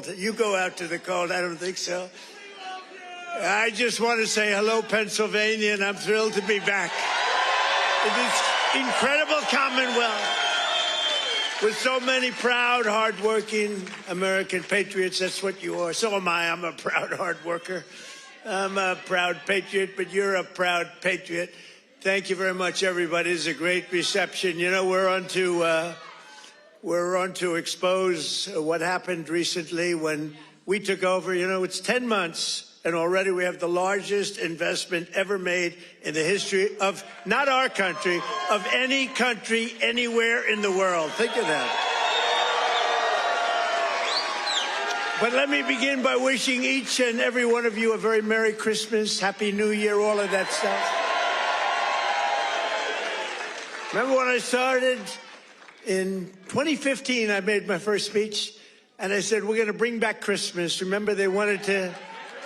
cold. You go out to the cold. I don't think so. I just want to say hello, Pennsylvania, and I'm thrilled to be back in this incredible Commonwealth with so many proud, hardworking American patriots. That's what you are. So am I. I'm a proud hard worker. I'm a proud patriot, but you're a proud patriot. Thank you very much, everybody. It's a great reception. You know, we're on to expose what happened recently when we took over. You know, it's 10 months. And already we have the largest investment ever made in the history of, not our country, of any country anywhere in the world. Think of that. But let me begin by wishing each and every one of you a very Merry Christmas, Happy New Year, all of that stuff. Remember when I started in 2015, I made my first speech, and I said, we're going to bring back Christmas. Remember, the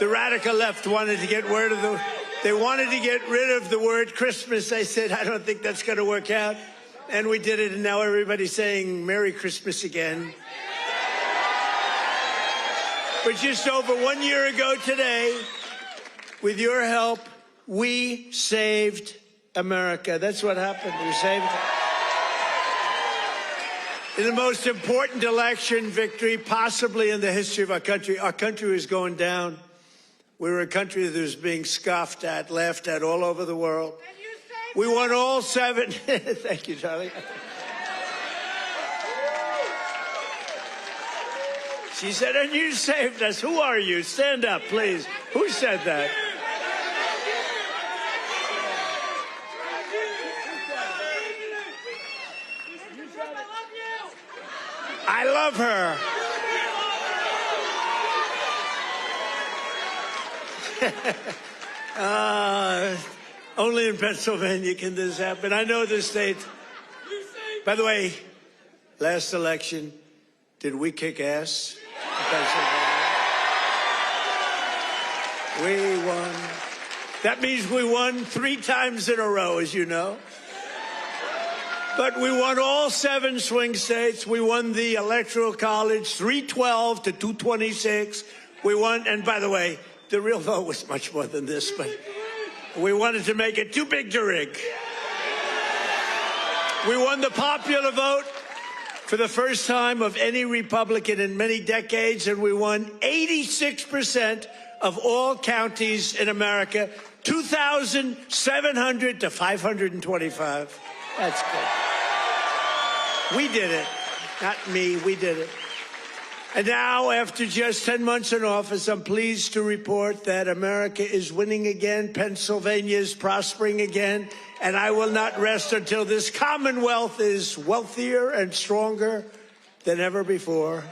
radical left wanted to get rid of the word Christmas. I said, I don't think that's going to work out. And we did it, and now everybody's saying Merry Christmas again. But just over 1 year ago today, with your help, we saved America. That's what happened. We saved it. In the most important election victory possibly in the history of our country was going down. We were a country that was being scoffed at, laughed at all over the world. We won all 7. Thank you, Charlie. She said, and you saved us. Who are you? Stand up, please. Who said that? I love her. Only in Pennsylvania can this happen. I know the state. By the way, last election, did we kick ass in Pennsylvania? We won. That means we won 3 times in a row, as you know. But we won all 7 swing states. We won the Electoral College, 312 to 226. We won, and by the way, the real vote was much more than this, but we wanted to make it too big to rig. We won the popular vote for the first time of any Republican in many decades, and we won 86% of all counties in America, 2,700 to 525. That's good. We did it. Not me, we did it. And now, after just 10 months in office, I'm pleased to report that America is winning again, Pennsylvania is prospering again, and I will not rest until this Commonwealth is wealthier and stronger than ever before.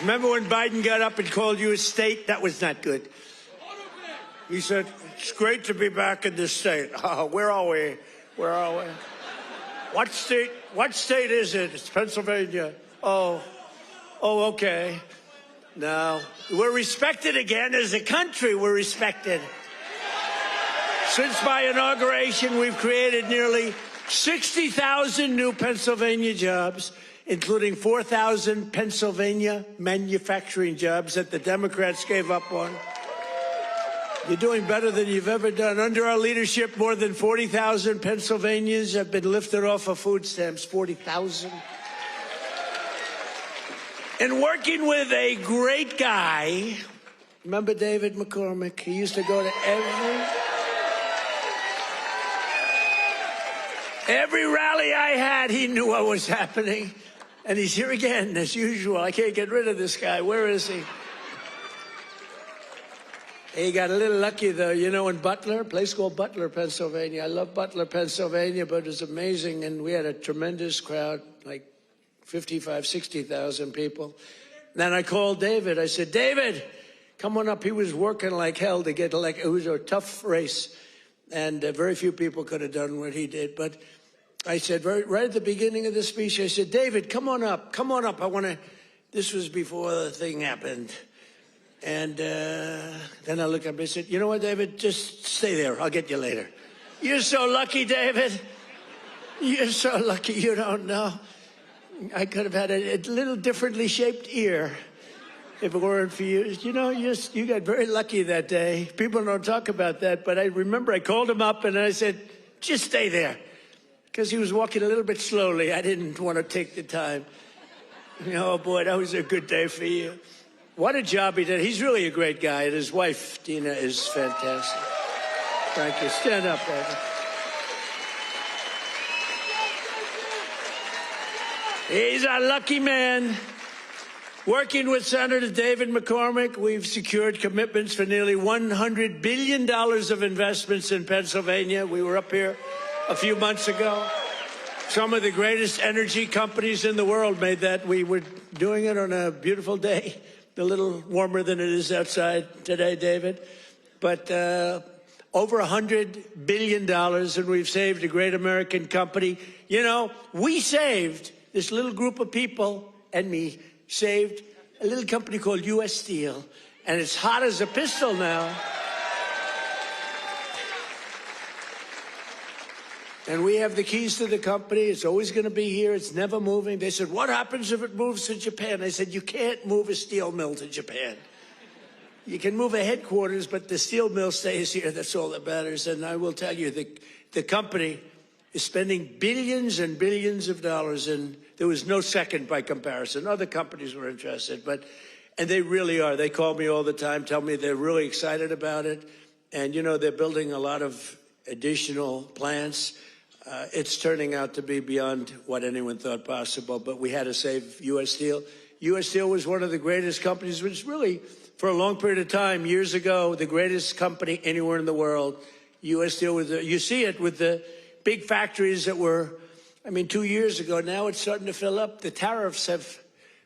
Remember when Biden got up and called you a state? That was not good. He said, it's great to be back in this state. Oh, where are we? Where are we? What state is it? It's Pennsylvania. Oh, okay. No, we're respected again as a country. We're respected. Since my inauguration, we've created nearly 60,000 new Pennsylvania jobs, including 4,000 Pennsylvania manufacturing jobs that the Democrats gave up on. You're doing better than you've ever done. Under our leadership, more than 40,000 Pennsylvanians have been lifted off of food stamps. 40,000. And working with a great guy, remember David McCormick? He used to go to every rally I had. He knew what was happening. And he's here again, as usual. I can't get rid of this guy. Where is he? He got a little lucky, though. You know, in Butler, a place called Butler, Pennsylvania. I love Butler, Pennsylvania, but it was amazing. And we had a tremendous crowd, like 55, 60,000 people. And then I called David. I said, David, come on up. He was working like hell to get elected. It was a tough race. And very few people could have done what he did. But I said, right at the beginning of the speech, I said, David, come on up. Come on up. I want to. This was before the thing happened. And then I looked up and I said, you know what, David, just stay there. I'll get you later. You're so lucky, David. You're so lucky you don't know. I could have had a little differently shaped ear if it weren't for you. You know, you got very lucky that day. People don't talk about that, but I remember I called him up and I said, just stay there. Because he was walking a little bit slowly. I didn't want to take the time. Oh, boy, that was a good day for you. What a job he did. He's really a great guy, and his wife, Dina, is fantastic. Thank you. Stand up, David. He's a lucky man. Working with Senator David McCormick, we've secured commitments for nearly $100 billion of investments in Pennsylvania. We were up here a few months ago. Some of the greatest energy companies in the world made that. We were doing it on a beautiful day, a little warmer than it is outside today, David. But over $100 billion, and we've saved a great American company. You know, we saved, this little group of people and me, saved a little company called U.S. Steel, and it's hot as a pistol now. And we have the keys to the company. It's always going to be here. It's never moving. They said, what happens if it moves to Japan? I said, you can't move a steel mill to Japan. You can move a headquarters, but the steel mill stays here. That's all that matters. And I will tell you, the company is spending billions and billions of dollars, and there was no second by comparison. Other companies were interested, and they really are. They call me all the time, tell me they're really excited about it. And, you know, they're building a lot of additional plants. It's turning out to be beyond what anyone thought possible, but we had to save U.S. Steel. U.S. Steel was one of the greatest companies, which really, for a long period of time, years ago, the greatest company anywhere in the world. U.S. Steel was, you see it with the big factories that were, 2 years ago. Now it's starting to fill up. The tariffs have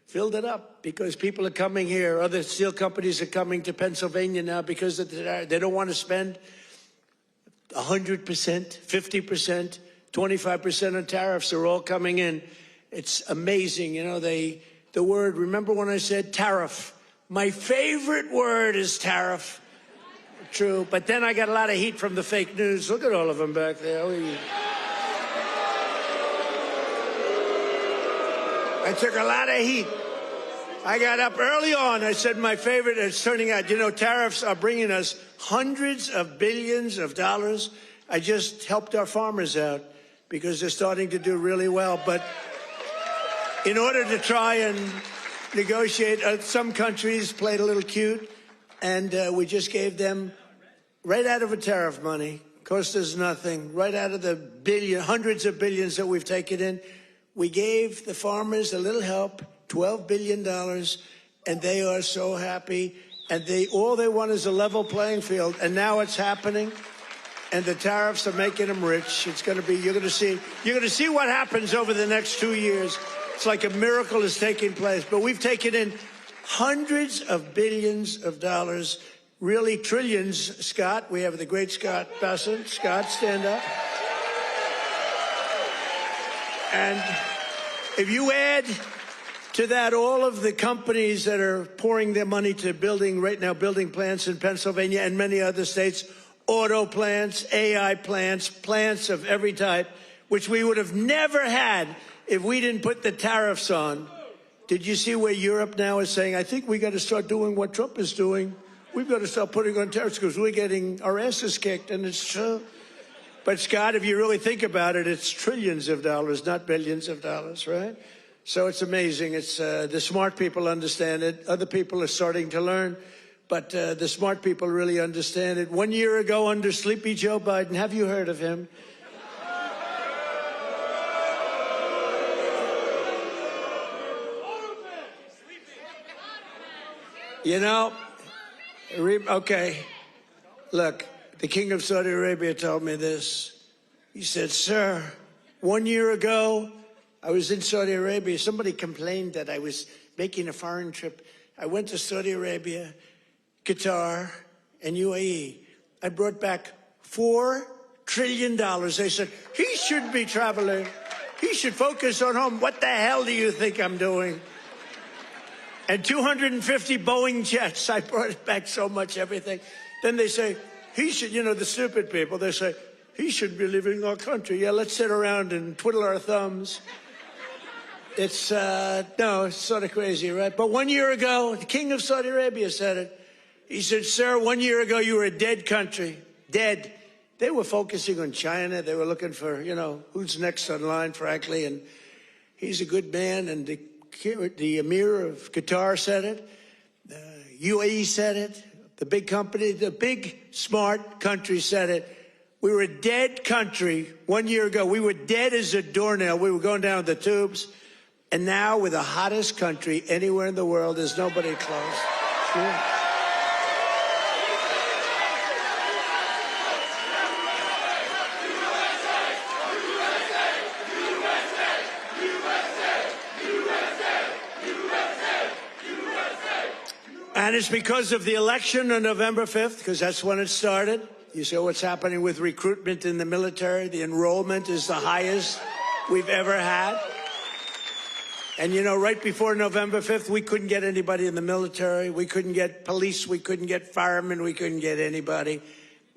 filled it up because people are coming here. Other steel companies are coming to Pennsylvania now because they don't want to spend 100%, 50%, 25% on tariffs are all coming in. It's amazing. You know, the word, remember when I said tariff? My favorite word is tariff. True. But then I got a lot of heat from the fake news. Look at all of them back there. I took a lot of heat. I got up early on. I said my favorite, it's turning out, you know, tariffs are bringing us hundreds of billions of dollars. I just helped our farmers out because they're starting to do really well. But in order to try and negotiate, some countries played a little cute, and we just gave them right out of a tariff money, cost us nothing, right out of the hundreds of billions that we've taken in. We gave the farmers a little help, $12 billion, and they are so happy. And all they want is a level playing field. And now it's happening. And the tariffs are making them rich. It's going to be, you're going to see what happens over the next 2 years. It's like a miracle is taking place. But we've taken in hundreds of billions of dollars, really trillions. Scott, we have the great Scott Bessent. Scott, stand up. And if you add to that all of the companies that are pouring their money to building plants in Pennsylvania and many other states, auto plants, AI plants, plants of every type, which we would have never had if we didn't put the tariffs on. Did you see where Europe now is saying, I think we got to start doing what Trump is doing. We've got to start putting on tariffs because we're getting our asses kicked, and it's true. But, Scott, if you really think about it, it's trillions of dollars, not billions of dollars, right? So it's amazing. It's the smart people understand it. Other people are starting to learn. But the smart people really understand it. 1 year ago, under Sleepy Joe Biden, have you heard of him? You know, okay, look, the King of Saudi Arabia told me this. He said, sir, 1 year ago, I was in Saudi Arabia. Somebody complained that I was making a foreign trip. I went to Saudi Arabia, Qatar, and UAE. I brought back $4 trillion. They said, he shouldn't be traveling. He should focus on home. What the hell do you think I'm doing? And 250 Boeing jets. I brought back so much everything. Then they say, he should, you know, the stupid people, they say, he should be leaving our country. Yeah, let's sit around and twiddle our thumbs. It's, no, it's sort of crazy, right? But 1 year ago, the king of Saudi Arabia said it. He said, sir, 1 year ago, you were a dead country. Dead. They were focusing on China. They were looking for, you know, who's next on line, frankly. And he's a good man. And the Emir of Qatar said it. The UAE said it. The big company, the big, smart country said it. We were a dead country 1 year ago. We were dead as a doornail. We were going down the tubes. And now we're the hottest country anywhere in the world. There's nobody close. Sure. And it's because of the election on November 5th, because that's when it started. You see what's happening with recruitment in the military. The enrollment is the highest we've ever had. And, you know, right before November 5th, we couldn't get anybody in the military. We couldn't get police. We couldn't get firemen. We couldn't get anybody.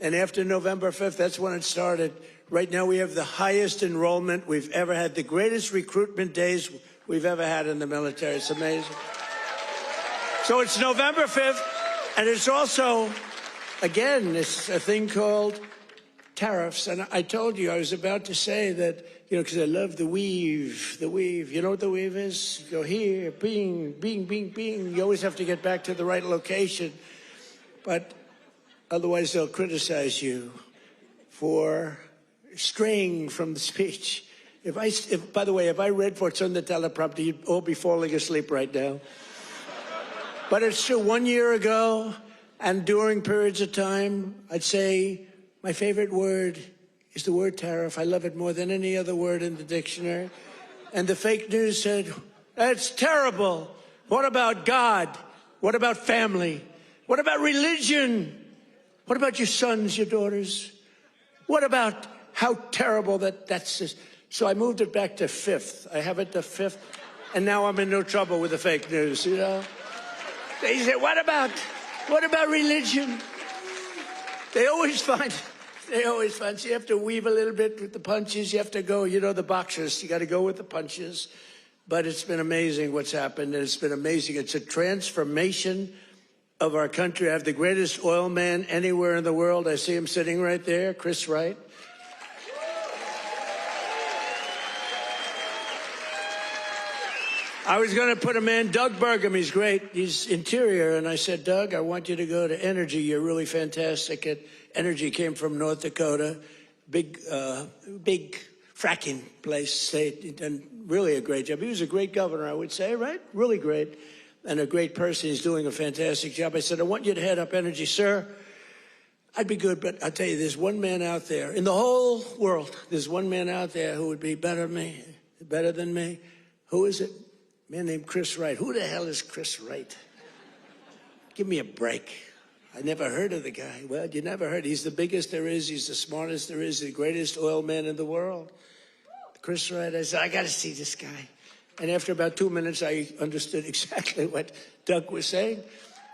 And after November 5th, that's when it started. Right now, we have the highest enrollment we've ever had, the greatest recruitment days we've ever had in the military. It's amazing. So it's November 5th, and it's also, again, it's a thing called tariffs. And I told you, I was about to say that, you know, because I love the weave, the weave. You know what the weave is? You go here, bing, bing, bing, bing. You always have to get back to the right location. But otherwise, they'll criticize you for straying from the speech. By the way, if I read what's on the teleprompter, you'd all be falling asleep right now. But it's true, 1 year ago, and during periods of time, I'd say my favorite word is the word tariff. I love it more than any other word in the dictionary. And the fake news said, that's terrible. What about God? What about family? What about religion? What about your sons, your daughters? What about how terrible that's this? So I moved it back to 5th. I have it to 5th. And now I'm in no trouble with the fake news, you know? They say, what about religion? They always find, so you have to weave a little bit with the punches. You have to go, you know, the boxers, you got to go with the punches. But it's been amazing what's happened. And it's been amazing. It's a transformation of our country. I have the greatest oil man anywhere in the world. I see him sitting right there, Chris Wright. I was going to put a man, Doug Burgum, he's great. He's interior. And I said, Doug, I want you to go to energy. You're really fantastic at energy. Came from North Dakota. Big fracking place. State. Done really a great job. He was a great governor, I would say, right? Really great. And a great person. He's doing a fantastic job. I said, I want you to head up energy, sir. I'd be good, but I'll tell you, there's one man out there. In the whole world, there's one man out there who would be better than me. Who is it? A man named Chris Wright. Who the hell is Chris Wright? Give me a break. I never heard of the guy. Well, you never heard. He's the biggest there is. He's the smartest there is. The greatest oil man in the world. Chris Wright. I said, I got to see this guy. And after about 2 minutes, I understood exactly what Doug was saying.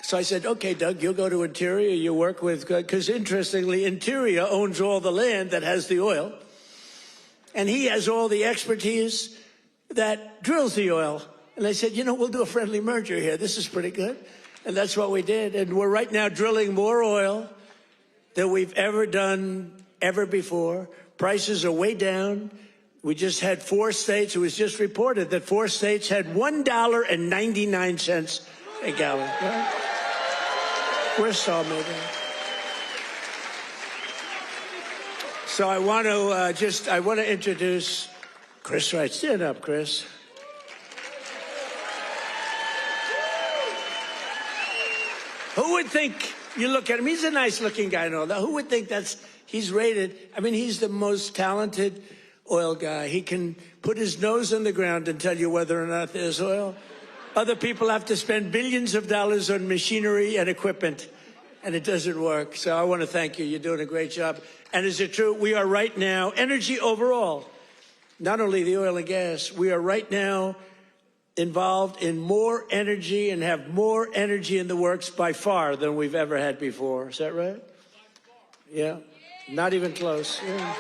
So I said, okay, Doug, you'll go to Interior. You work with, because interestingly, Interior owns all the land that has the oil. And he has all the expertise that drills the oil. And I said, you know, we'll do a friendly merger here. This is pretty good. And that's what we did. And we're right now drilling more oil than we've ever done ever before. Prices are way down. We just had 4 states. It was just reported that 4 states had $1.99 a gallon. Right? We're still moving. So I want to introduce Chris Wright. Stand up, Chris. Who would think, you look at him, he's a nice looking guy and all that. Who would think he's rated, I mean, he's the most talented oil guy. He can put his nose on the ground and tell you whether or not there's oil. Other people have to spend billions of dollars on machinery and equipment, and it doesn't work. So I want to thank you. You're doing a great job. And is it true? We are right now, energy overall, not only the oil and gas, we are right now involved in more energy and have more energy in the works by far than we've ever had before. Is that right? Yeah. Not even close. Yeah.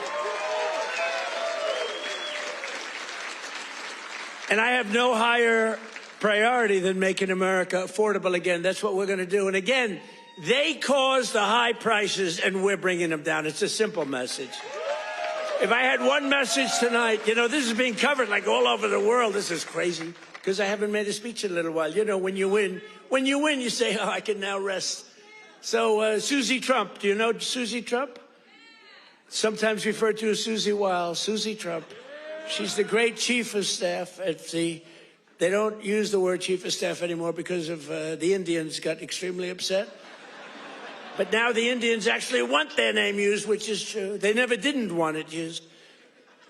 And I have no higher priority than making America affordable again. That's what we're going to do. And again, they caused the high prices, and we're bringing them down. It's a simple message. If I had one message tonight, you know, this is being covered like all over the world. This is crazy because I haven't made a speech in a little while. You know, when you win, you say, oh, I can now rest. So Susie Trump, do you know Susie Trump? Sometimes referred to as Susie Wild. Susie Trump. She's the great chief of staff at the... They don't use the word chief of staff anymore because of the Indians got extremely upset. But now the Indians actually want their name used, which is true. They never didn't want it used.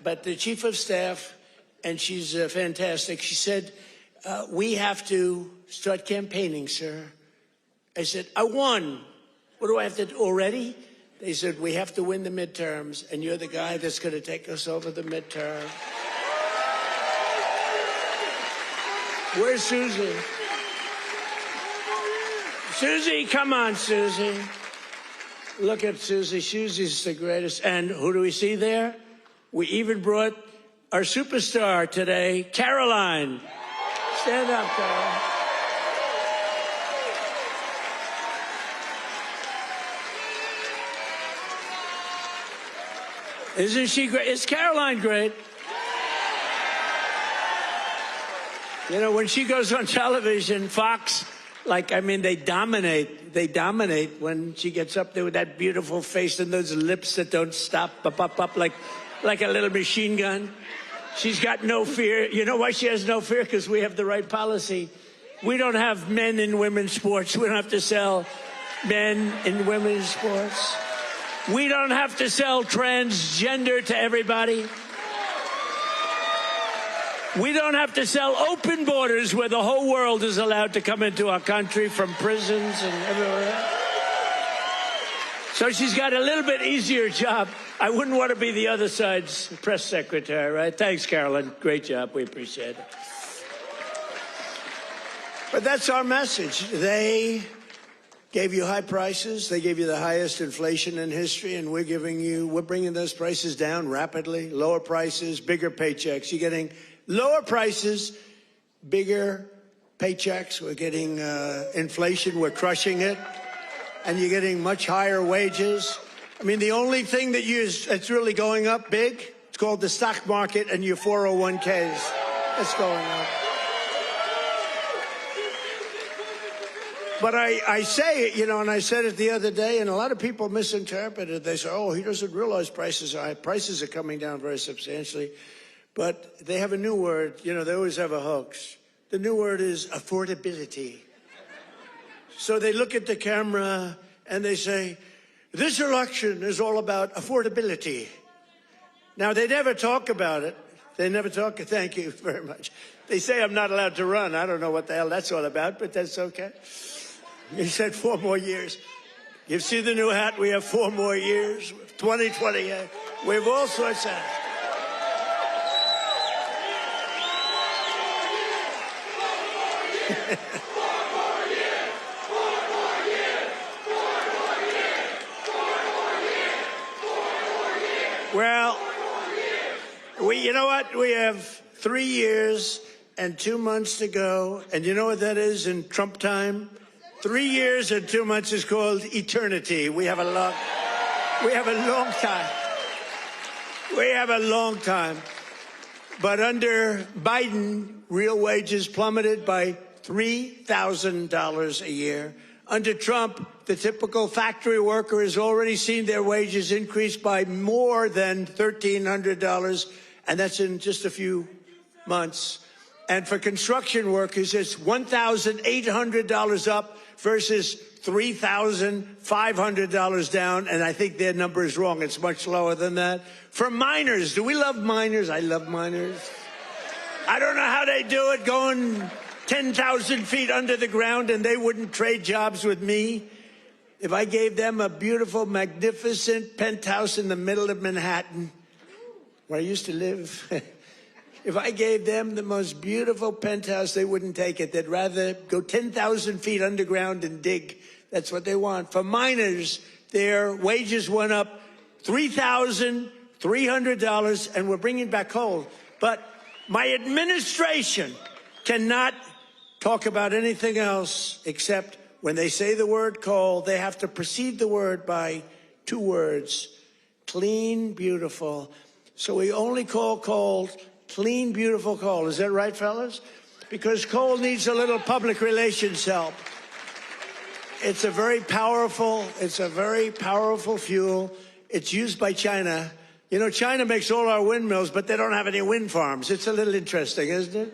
But the chief of staff, and she's fantastic, she said, we have to start campaigning, sir. I said, I won. What do I have to do already? They said, we have to win the midterms, and you're the guy that's going to take us over the midterm. Where's Susie? Susie, come on, Susie. Look at Susie. Susie's the greatest. And who do we see there? We even brought our superstar today, Caroline. Stand up, Caroline. Isn't she great? Is Caroline great? You know, when she goes on television, Fox, they dominate. They dominate when she gets up there with that beautiful face and those lips that don't stop, up, like a little machine gun. She's got no fear. You know why she has no fear? Because we have the right policy. We don't have men in women's sports. We don't have to sell men in women's sports. We don't have to sell transgender to everybody. We don't have to sell open borders where the whole world is allowed to come into our country from prisons and everywhere else. So she's got a little bit easier job. I wouldn't want to be the other side's press secretary, right? Thanks, Carolyn. Great job. We appreciate it. But that's our message. They gave you high prices. They gave you the highest inflation in history, and we're bringing those prices down rapidly. Lower prices, bigger paychecks. You're getting lower prices, bigger paychecks. We're getting inflation. We're crushing it. And you're getting much higher wages. I mean, the only thing that's really going up big, it's called the stock market and your 401ks. That's going up. But I say it, you know, and I said it the other day, and a lot of people misinterpret it. They say, oh, he doesn't realize prices are high. Prices are coming down very substantially. But they have a new word. You know, they always have a hoax. The new word is affordability. So they look at the camera and they say, this election is all about affordability. Now, they never talk about it. They never talk. Thank you very much. They say I'm not allowed to run. I don't know what the hell that's all about, but that's okay. He said 4 more years. You see the new hat? We have 4 more years. 2020. We have all sorts of... Well, you know what? We have 3 years and 2 months to go. And you know what that is in Trump time? 3 years and 2 months is called eternity. We have a long time. We have a long time. But under Biden, real wages plummeted by $3,000 a year. Under Trump, the typical factory worker has already seen their wages increase by more than $1,300, and that's in just a few months. And for construction workers, it's $1,800 up versus $3,500 down, and I think their number is wrong. It's much lower than that. For miners, do we love miners? I love miners. I don't know how they do it, going 10,000 feet under the ground, and they wouldn't trade jobs with me. If I gave them a beautiful, magnificent penthouse in the middle of Manhattan, where I used to live, if I gave them the most beautiful penthouse, they wouldn't take it. They'd rather go 10,000 feet underground and dig. That's what they want. For miners, their wages went up $3,300, and we're bringing back coal. But my administration cannot talk about anything else except when they say the word coal, they have to precede the word by 2 words: clean, beautiful. So we only call coal clean, beautiful coal. Is that right, fellas? Because coal needs a little public relations help. It's a very powerful fuel. It's used by China. You know, China makes all our windmills, but they don't have any wind farms. It's a little interesting, isn't it?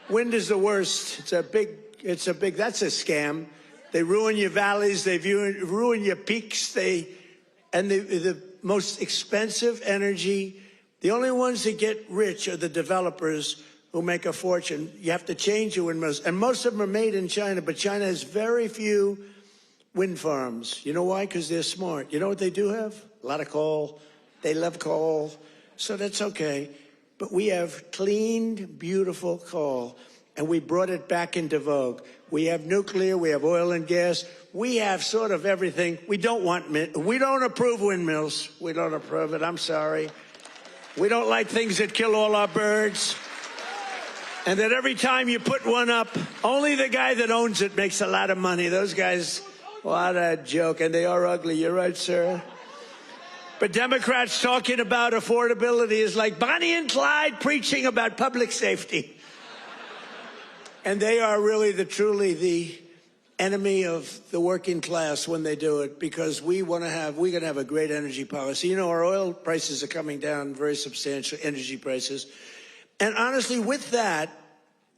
Wind is the worst. That's a scam. They ruin your valleys. They ruin your peaks. The most expensive energy, the only ones that get rich are the developers who make a fortune. You have to change your windmills. And most of them are made in China, but China has very few wind farms. You know why? Because they're smart. You know what they do have? A lot of coal. They love coal. So that's okay. But we have clean, beautiful coal, and we brought it back into vogue. We have nuclear. We have oil and gas. We have sort of everything. We don't approve windmills. We don't approve it. I'm sorry. We don't like things that kill all our birds. And that every time you put one up, only the guy that owns it makes a lot of money. Those guys, what a joke. And they are ugly. You're right, sir. But Democrats talking about affordability is like Bonnie and Clyde preaching about public safety. And they are really truly the enemy of the working class when they do it, because we're going to have a great energy policy. You know, our oil prices are coming down, very substantial energy prices. And honestly, with that,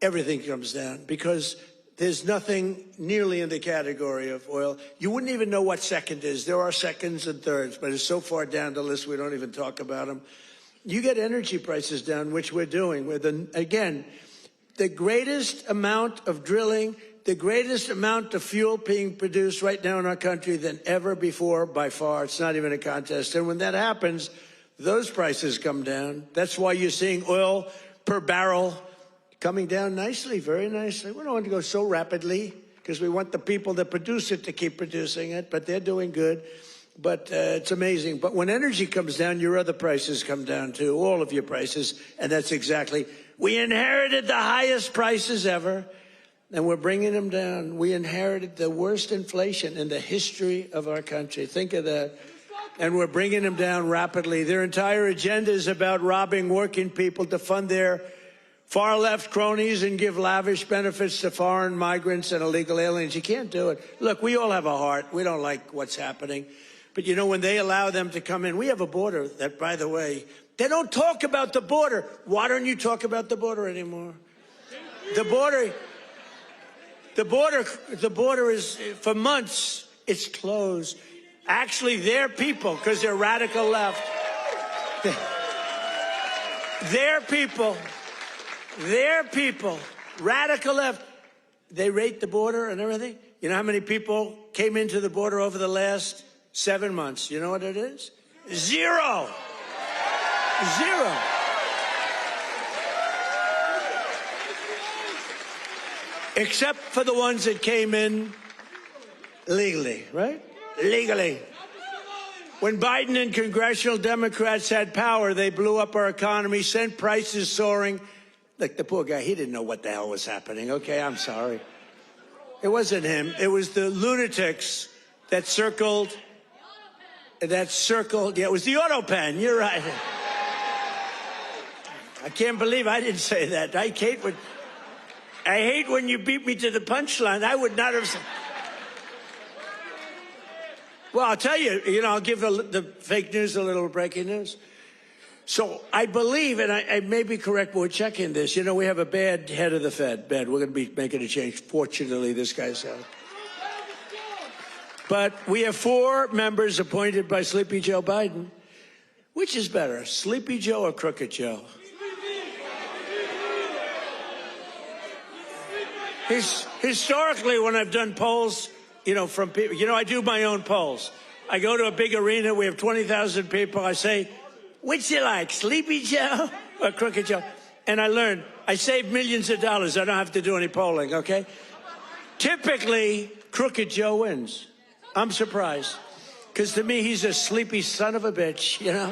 everything comes down, because there's nothing nearly in the category of oil. You wouldn't even know what second is. There are seconds and thirds, but it's so far down the list we don't even talk about them. You get energy prices down, which we're doing. Again, the greatest amount of drilling, the greatest amount of fuel being produced right now in our country than ever before, by far. It's not even a contest. And when that happens, those prices come down. That's why you're seeing oil per barrel coming down nicely, very nicely. We don't want to go so rapidly because we want the people that produce it to keep producing it, but they're doing good. But it's amazing. But when energy comes down, your other prices come down too, all of your prices. And that's exactly, we inherited the highest prices ever, and we're bringing them down. We inherited the worst inflation in the history of our country. Think of that. And we're bringing them down rapidly. Their entire agenda is about robbing working people to fund their far-left cronies and give lavish benefits to foreign migrants and illegal aliens. You can't do it. Look, we all have a heart. We don't like what's happening. But, you know, when they allow them to come in, we have a border that, by the way, they don't talk about the border. Why don't you talk about the border anymore? The border is, for months, it's closed. Actually, their people, because they're radical left, their people, radical left, they rate the border and everything. You know how many people came into the border over the last 7 months? You know what it is? Zero. Zero. Except for the ones that came in legally, right? Legally. When Biden and congressional Democrats had power, they blew up our economy, sent prices soaring. Look, the poor guy, he didn't know what the hell was happening. Okay, I'm sorry. It wasn't him. It was the lunatics that circled. Yeah, it was the auto pen. You're right. I can't believe I didn't say that. I hate when you beat me to the punchline. I would not have. Well, I'll tell you, I'll give the fake news a little breaking news. So I believe, and I may be correct, but we're checking this. We have a bad head of the Fed. We're going to be making a change. Fortunately, this guy's out. But we have 4 members appointed by Sleepy Joe Biden. Which is better, Sleepy Joe or Crooked Joe? Historically, when I've done polls, from people, I do my own polls. I go to a big arena. We have 20,000 people. I say, which you like, Sleepy Joe or Crooked Joe? And I learned, I save millions of dollars. I don't have to do any polling, okay? Typically, Crooked Joe wins. I'm surprised. Because to me, he's a sleepy son of a bitch, you know,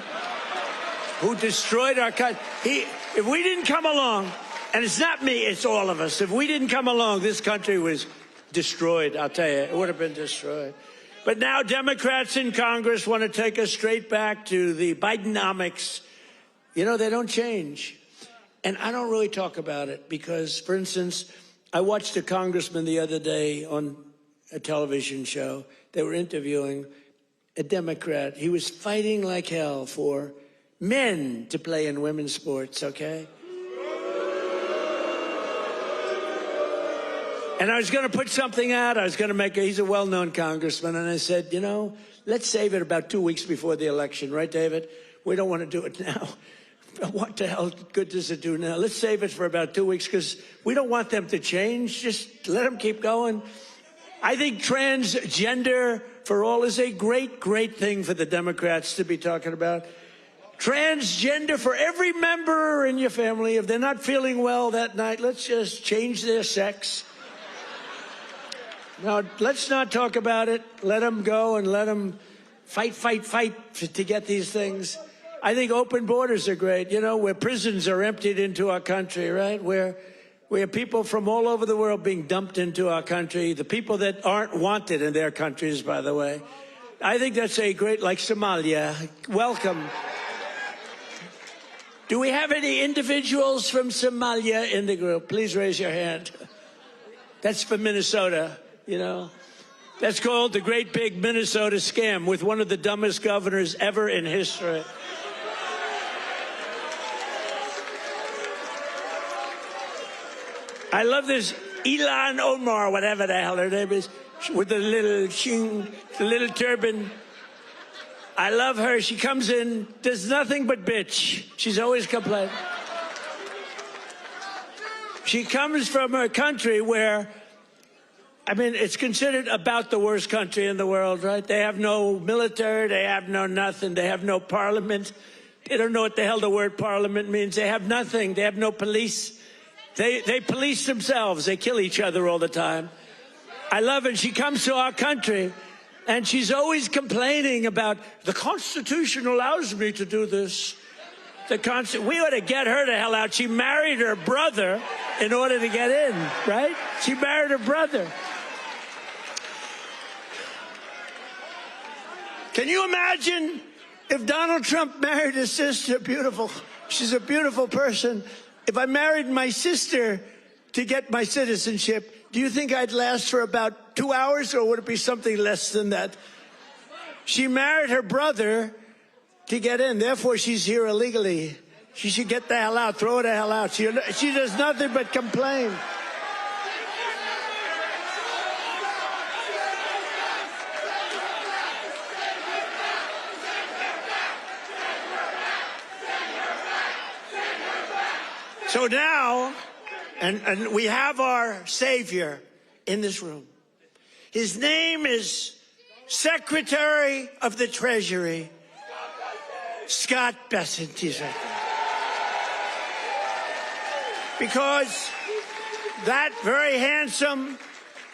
who destroyed our country. If we didn't come along, and it's not me, it's all of us. If we didn't come along, this country was destroyed, I'll tell you. It would have been destroyed. But now Democrats in Congress want to take us straight back to the Bidenomics. You know, they don't change. And I don't really talk about it because, for instance, I watched a congressman the other day on a television show. They were interviewing a Democrat. He was fighting like hell for men to play in women's sports, okay? And I was going to put something out. I was going to make he's a well-known congressman. And I said, you know, let's save it about 2 weeks before the election. Right, David? We don't want to do it now. What the hell good does it do now? Let's save it for about 2 weeks because we don't want them to change. Just let them keep going. I think transgender for all is a great, great thing for the Democrats to be talking about. Transgender for every member in your family. If they're not feeling well that night, let's just change their sex. Now, let's not talk about it. Let them go and let them fight to get these things. I think open borders are great, you know, where prisons are emptied into our country, right? Where people from all over the world being dumped into our country, the people that aren't wanted in their countries, by the way. I think that's a great, like Somalia. Welcome. Do we have any individuals from Somalia in the group? Please raise your hand. That's for Minnesota. You know, that's called the Great Big Minnesota Scam with one of the dumbest governors ever in history. I love this Ilan Omar, whatever the hell her name is, with the little turban. I love her. She comes in, does nothing but bitch. She's always complaining. She comes from a country where, I mean, it's considered about the worst country in the world, right? They have no military. They have no nothing. They have no parliament. They don't know what the hell the word parliament means. They have nothing. They have no police. They police themselves. They kill each other all the time. I love it. She comes to our country, and she's always complaining about the Constitution allows me to do this. We ought to get her the hell out. She married her brother in order to get in, right? She married her brother. Can you imagine if Donald Trump married his sister? Beautiful. She's a beautiful person. If I married my sister to get my citizenship, do you think I'd last for about 2 hours, or would it be something less than that? She married her brother to get in. Therefore, she's here illegally. She should get the hell out. Throw her the hell out. She does nothing but complain. So now, and we have our Savior in this room. His name is Secretary of the Treasury, Scott Bessent. He's right there. Because that very handsome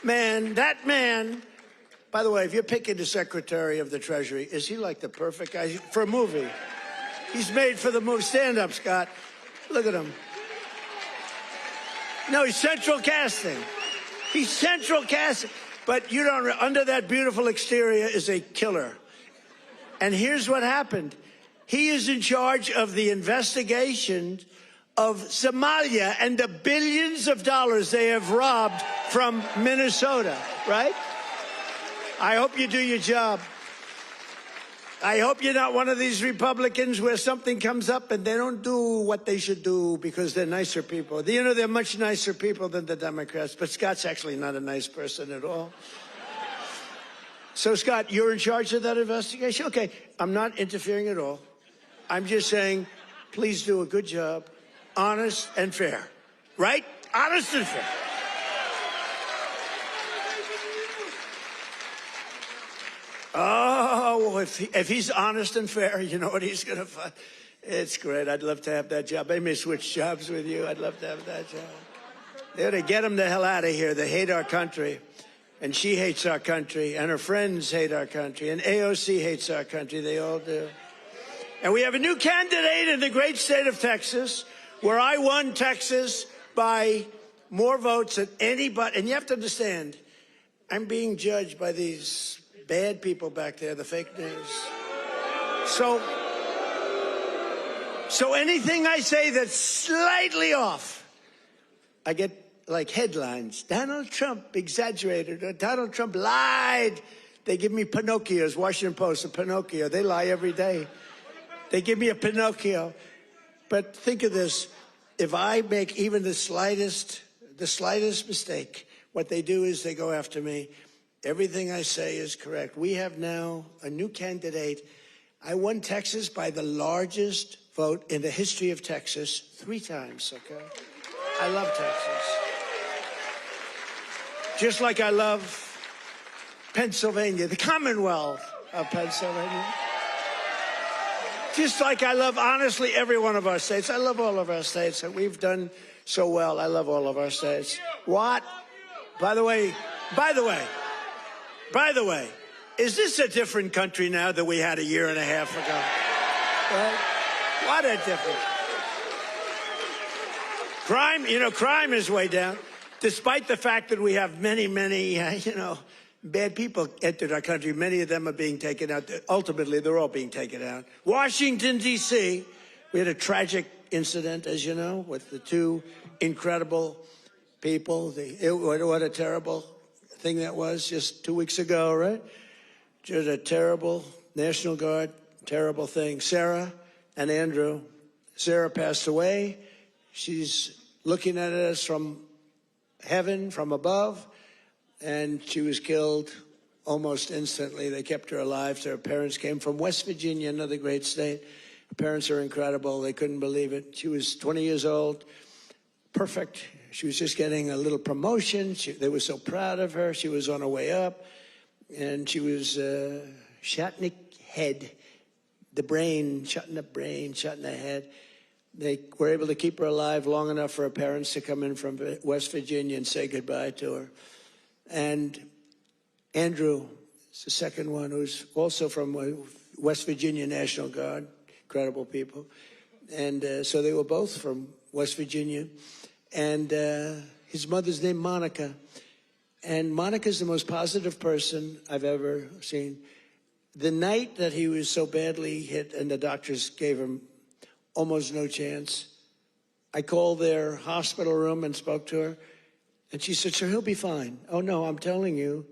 man, by the way, if you're picking the Secretary of the Treasury, is he like the perfect guy for a movie? He's made for the movie. Stand up, Scott. Look at him. No, he's central casting. He's central casting. But you don't, under that beautiful exterior is a killer. And here's what happened. He is in charge of the investigation of Somalia and the billions of dollars they have robbed from Minnesota, right? I hope you do your job. I hope you're not one of these Republicans where something comes up and they don't do what they should do because they're nicer people. You know, they're much nicer people than the Democrats, but Scott's actually not a nice person at all. So, Scott, you're in charge of that investigation? Okay, I'm not interfering at all. I'm just saying, please do a good job, honest and fair, right? Honest and fair. Oh, if he's honest and fair, you know what he's going to find? It's great. I'd love to have that job. I may switch jobs with you. I'd love to have that job. They ought to get him the hell out of here. They hate our country. And she hates our country, and her friends hate our country, and AOC hates our country. They all do. And we have a new candidate in the great state of Texas, where I won Texas by more votes than anybody. And you have to understand, I'm being judged by these bad people back there, the fake news. So anything I say that's slightly off, I get like headlines. Donald Trump exaggerated, or Donald Trump lied. They give me Pinocchios, Washington Post, a Pinocchio. They lie every day. They give me a Pinocchio. But think of this. If I make even the slightest mistake, what they do is they go after me. Everything I say is correct. We have now a new candidate. I won Texas by the largest vote in the history of Texas 3 times, okay? I love Texas. Just like I love Pennsylvania, the Commonwealth of Pennsylvania. Just like I love, honestly, every one of our states. I love all of our states. And we've done so well. I love all of our states. What? By the way, is this a different country now than we had a year and a half ago? Right? What a difference. Crime is way down, despite the fact that we have many, bad people entered our country. Many of them are being taken out. Ultimately, they're all being taken out. Washington, D.C., we had a tragic incident, as you know, with the 2 incredible people. What a terrible thing that was just 2 weeks ago, right? Just a terrible National Guard, terrible thing. Sarah and Andrew. Sarah passed away. She's looking at us from heaven, from above, and she was killed almost instantly. They kept her alive. So her parents came from West Virginia, another great state. Her parents are incredible. They couldn't believe it. She was 20 years old, perfect. She was just getting a little promotion. They were so proud of her. She was on her way up, and she was shot in the head, the brain, shot in the head. They were able to keep her alive long enough for her parents to come in from West Virginia and say goodbye to her. And Andrew is the second one, who's also from West Virginia National Guard, incredible people. And so they were both from West Virginia. And his mother's named Monica. And Monica's the most positive person I've ever seen. The night that he was so badly hit and the doctors gave him almost no chance, I called their hospital room and spoke to her. And she said, sir, he'll be fine. Oh, no, I'm telling you,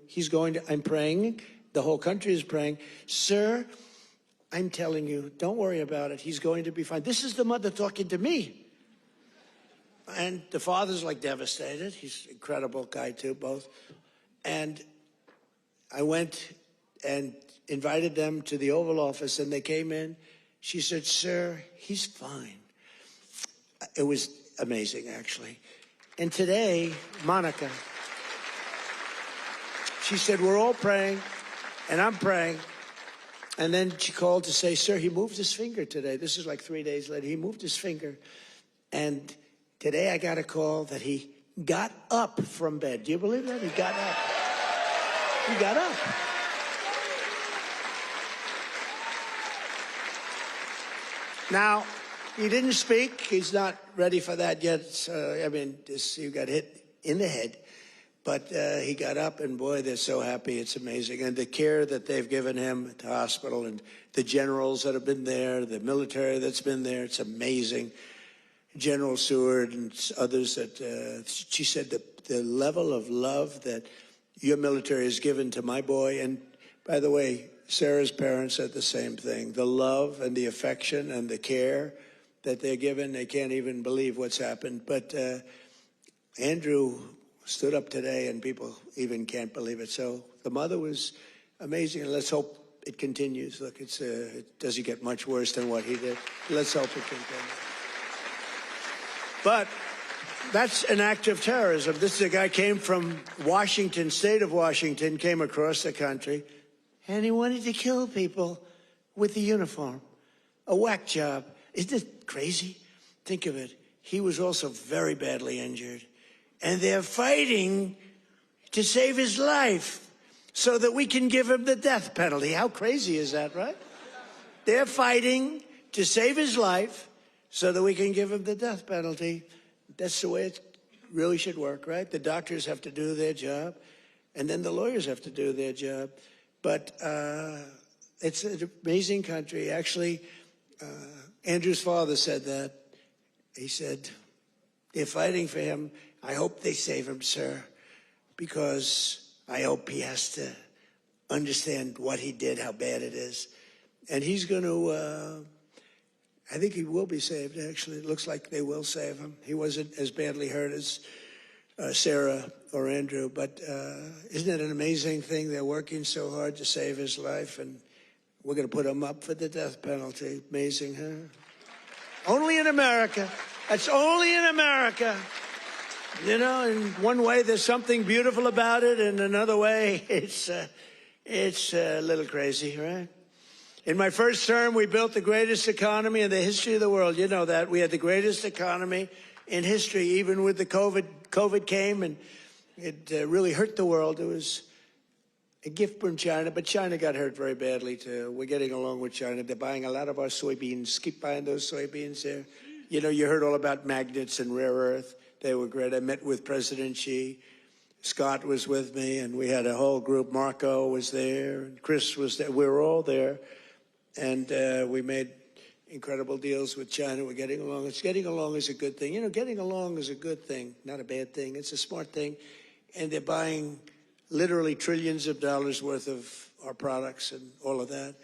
I'm praying. The whole country is praying. Sir, I'm telling you, don't worry about it. He's going to be fine. This is the mother talking to me. And the father's like devastated. He's an incredible guy, too, both. And I went and invited them to the Oval Office, and they came in. She said, sir, he's fine. It was amazing, actually. And today, Monica, she said, we're all praying, and I'm praying. And then she called to say, sir, he moved his finger today. This is like 3 days later. He moved his finger. And today I got a call that he got up from bed. Do you believe that? He got up. He got up. Now, he didn't speak. He's not ready for that yet. He got hit in the head. But he got up, and boy, they're so happy. It's amazing. And the care that they've given him at the hospital, and the generals that have been there, the military that's been there, it's amazing. General Seward and others that she said the level of love that your military has given to my boy. And by the way, Sarah's parents said the same thing. The love and the affection and the care that they're given, they can't even believe what's happened. But Andrew stood up today, and people even can't believe it. So the mother was amazing, and let's hope it continues. Look, it doesn't get much worse than what he did. Let's hope it continues. But that's an act of terrorism. This is a guy came from Washington, state of Washington, came across the country, and he wanted to kill people with the uniform. A whack job. Isn't it crazy? Think of it. He was also very badly injured. And they're fighting to save his life so that we can give him the death penalty. How crazy is that, right? They're fighting to save his life so that we can give him the death penalty. That's the way it really should work, right? The doctors have to do their job, and then the lawyers have to do their job. But it's an amazing country. Actually, Andrew's father said that. He said, they're fighting for him. I hope they save him, sir, because I hope he has to understand what he did, how bad it is. And he's going to, I think he will be saved, actually. It looks like they will save him. He wasn't as badly hurt as Sarah or Andrew, but isn't it an amazing thing? They're working so hard to save his life, and we're going to put him up for the death penalty. Amazing, huh? Only in America. That's only in America. You know, in one way, there's something beautiful about it. In another way, it's a little crazy, right? In my first term, we built the greatest economy in the history of the world. You know that. We had the greatest economy in history, even with the COVID came, and it really hurt the world. It was a gift from China, but China got hurt very badly, too. We're getting along with China. They're buying a lot of our soybeans. Keep buying those soybeans there. You know, you heard all about magnets and rare earth. They were great. I met with President Xi. Scott was with me, and we had a whole group. Marco was there, and Chris was there. We were all there, and we made incredible deals with China. We're getting along. Getting along is a good thing. You know, getting along is a good thing, not a bad thing. It's a smart thing, and they're buying literally trillions of dollars worth of our products and all of that.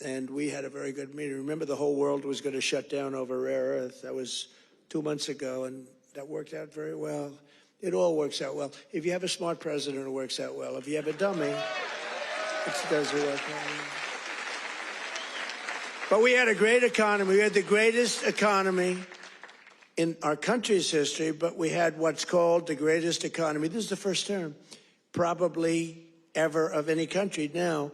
And we had a very good meeting. Remember, the whole world was going to shut down over rare earth. That was 2 months ago, and that worked out very well. It all works out well. If you have a smart president, it works out well. If you have a dummy, it doesn't work out. But we had a great economy. We had the greatest economy in our country's history, but we had what's called the greatest economy. This is the first term, probably ever, of any country. Now,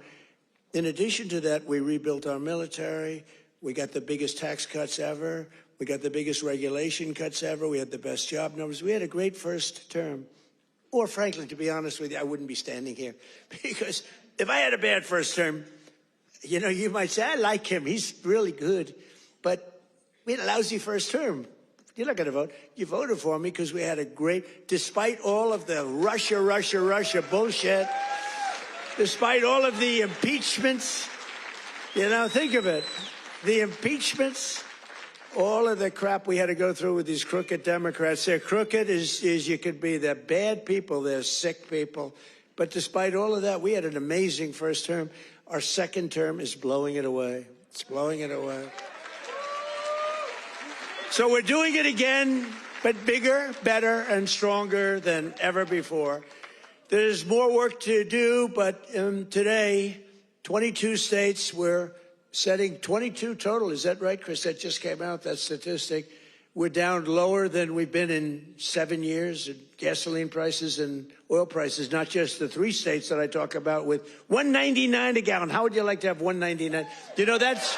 in addition to that, we rebuilt our military. We got the biggest tax cuts ever. We got the biggest regulation cuts ever. We had the best job numbers. We had a great first term. Or frankly, to be honest with you, I wouldn't be standing here. Because if I had a bad first term, you know, you might say, I like him. He's really good. But we had a lousy first term. You're not going to vote. You voted for me because we had a great, despite all of the Russia bullshit, despite all of the impeachments, you know, think of it. The impeachments, all of the crap we had to go through with these crooked Democrats. They're crooked as you could be. They're bad people. They're sick people. But despite all of that, we had an amazing first term. Our second term is blowing it away. It's blowing it away. So we're doing it again, but bigger, better, and stronger than ever before. There's more work to do, but today, 22 states, we're setting 22 total. Is that right, Chris? That just came out, that statistic. We're down lower than we've been in 7 years in gasoline prices and oil prices, not just the 3 states that I talk about with $1.99 a gallon. How would you like to have $1.99? You know, that's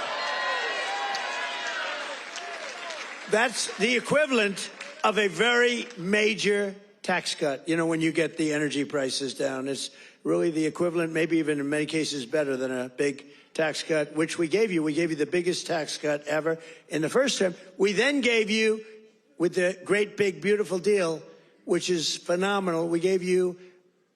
the equivalent of a very major tax cut. You know, when you get the energy prices down, it's really the equivalent, maybe even in many cases better than a big tax cut, which we gave you. We gave you the biggest tax cut ever in the first term. We then gave you, with the great big beautiful deal, which is phenomenal, we gave you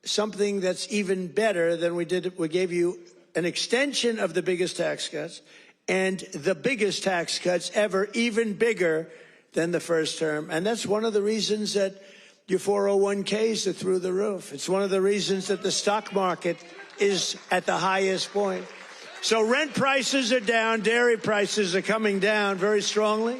something that's even better than we did. We gave you an extension of the biggest tax cuts and the biggest tax cuts ever, even bigger than the first term. And that's one of the reasons that your 401ks are through the roof. It's one of the reasons that the stock market is at the highest point. So rent prices are down. Dairy prices are coming down very strongly.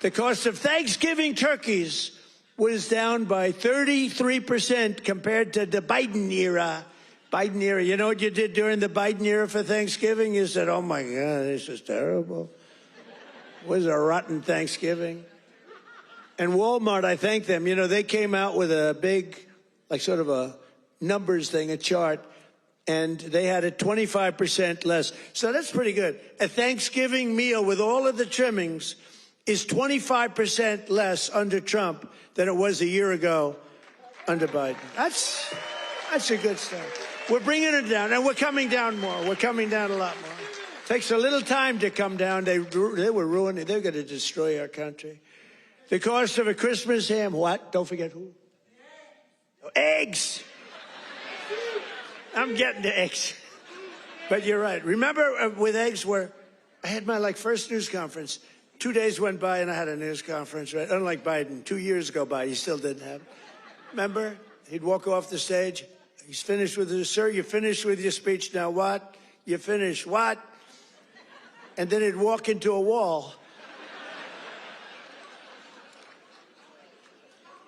The cost of Thanksgiving turkeys was down by 33% compared to the Biden era. Biden era. You know what you did during the Biden era for Thanksgiving? You said, oh, my God, this is terrible. It was a rotten Thanksgiving. And Walmart, I thank them. You know, they came out with a big, like sort of a numbers thing, a chart, and they had it 25% less. So that's pretty good. A Thanksgiving meal with all of the trimmings is 25% less under Trump than it was a year ago under Biden. That's a good start. We're bringing it down, and we're coming down more. We're coming down a lot more. Takes a little time to come down. They were ruining. They're going to destroy our country. The cost of a Christmas ham, what? Don't forget who? Eggs. I'm getting to eggs. But you're right. Remember with eggs where I had my first news conference. 2 days went by and I had a news conference, right? Unlike Biden, 2 years go by, he still didn't have it. Remember? He'd walk off the stage. He's finished with his, sir, you finished with your speech. Now what? You finished what? And then he'd walk into a wall.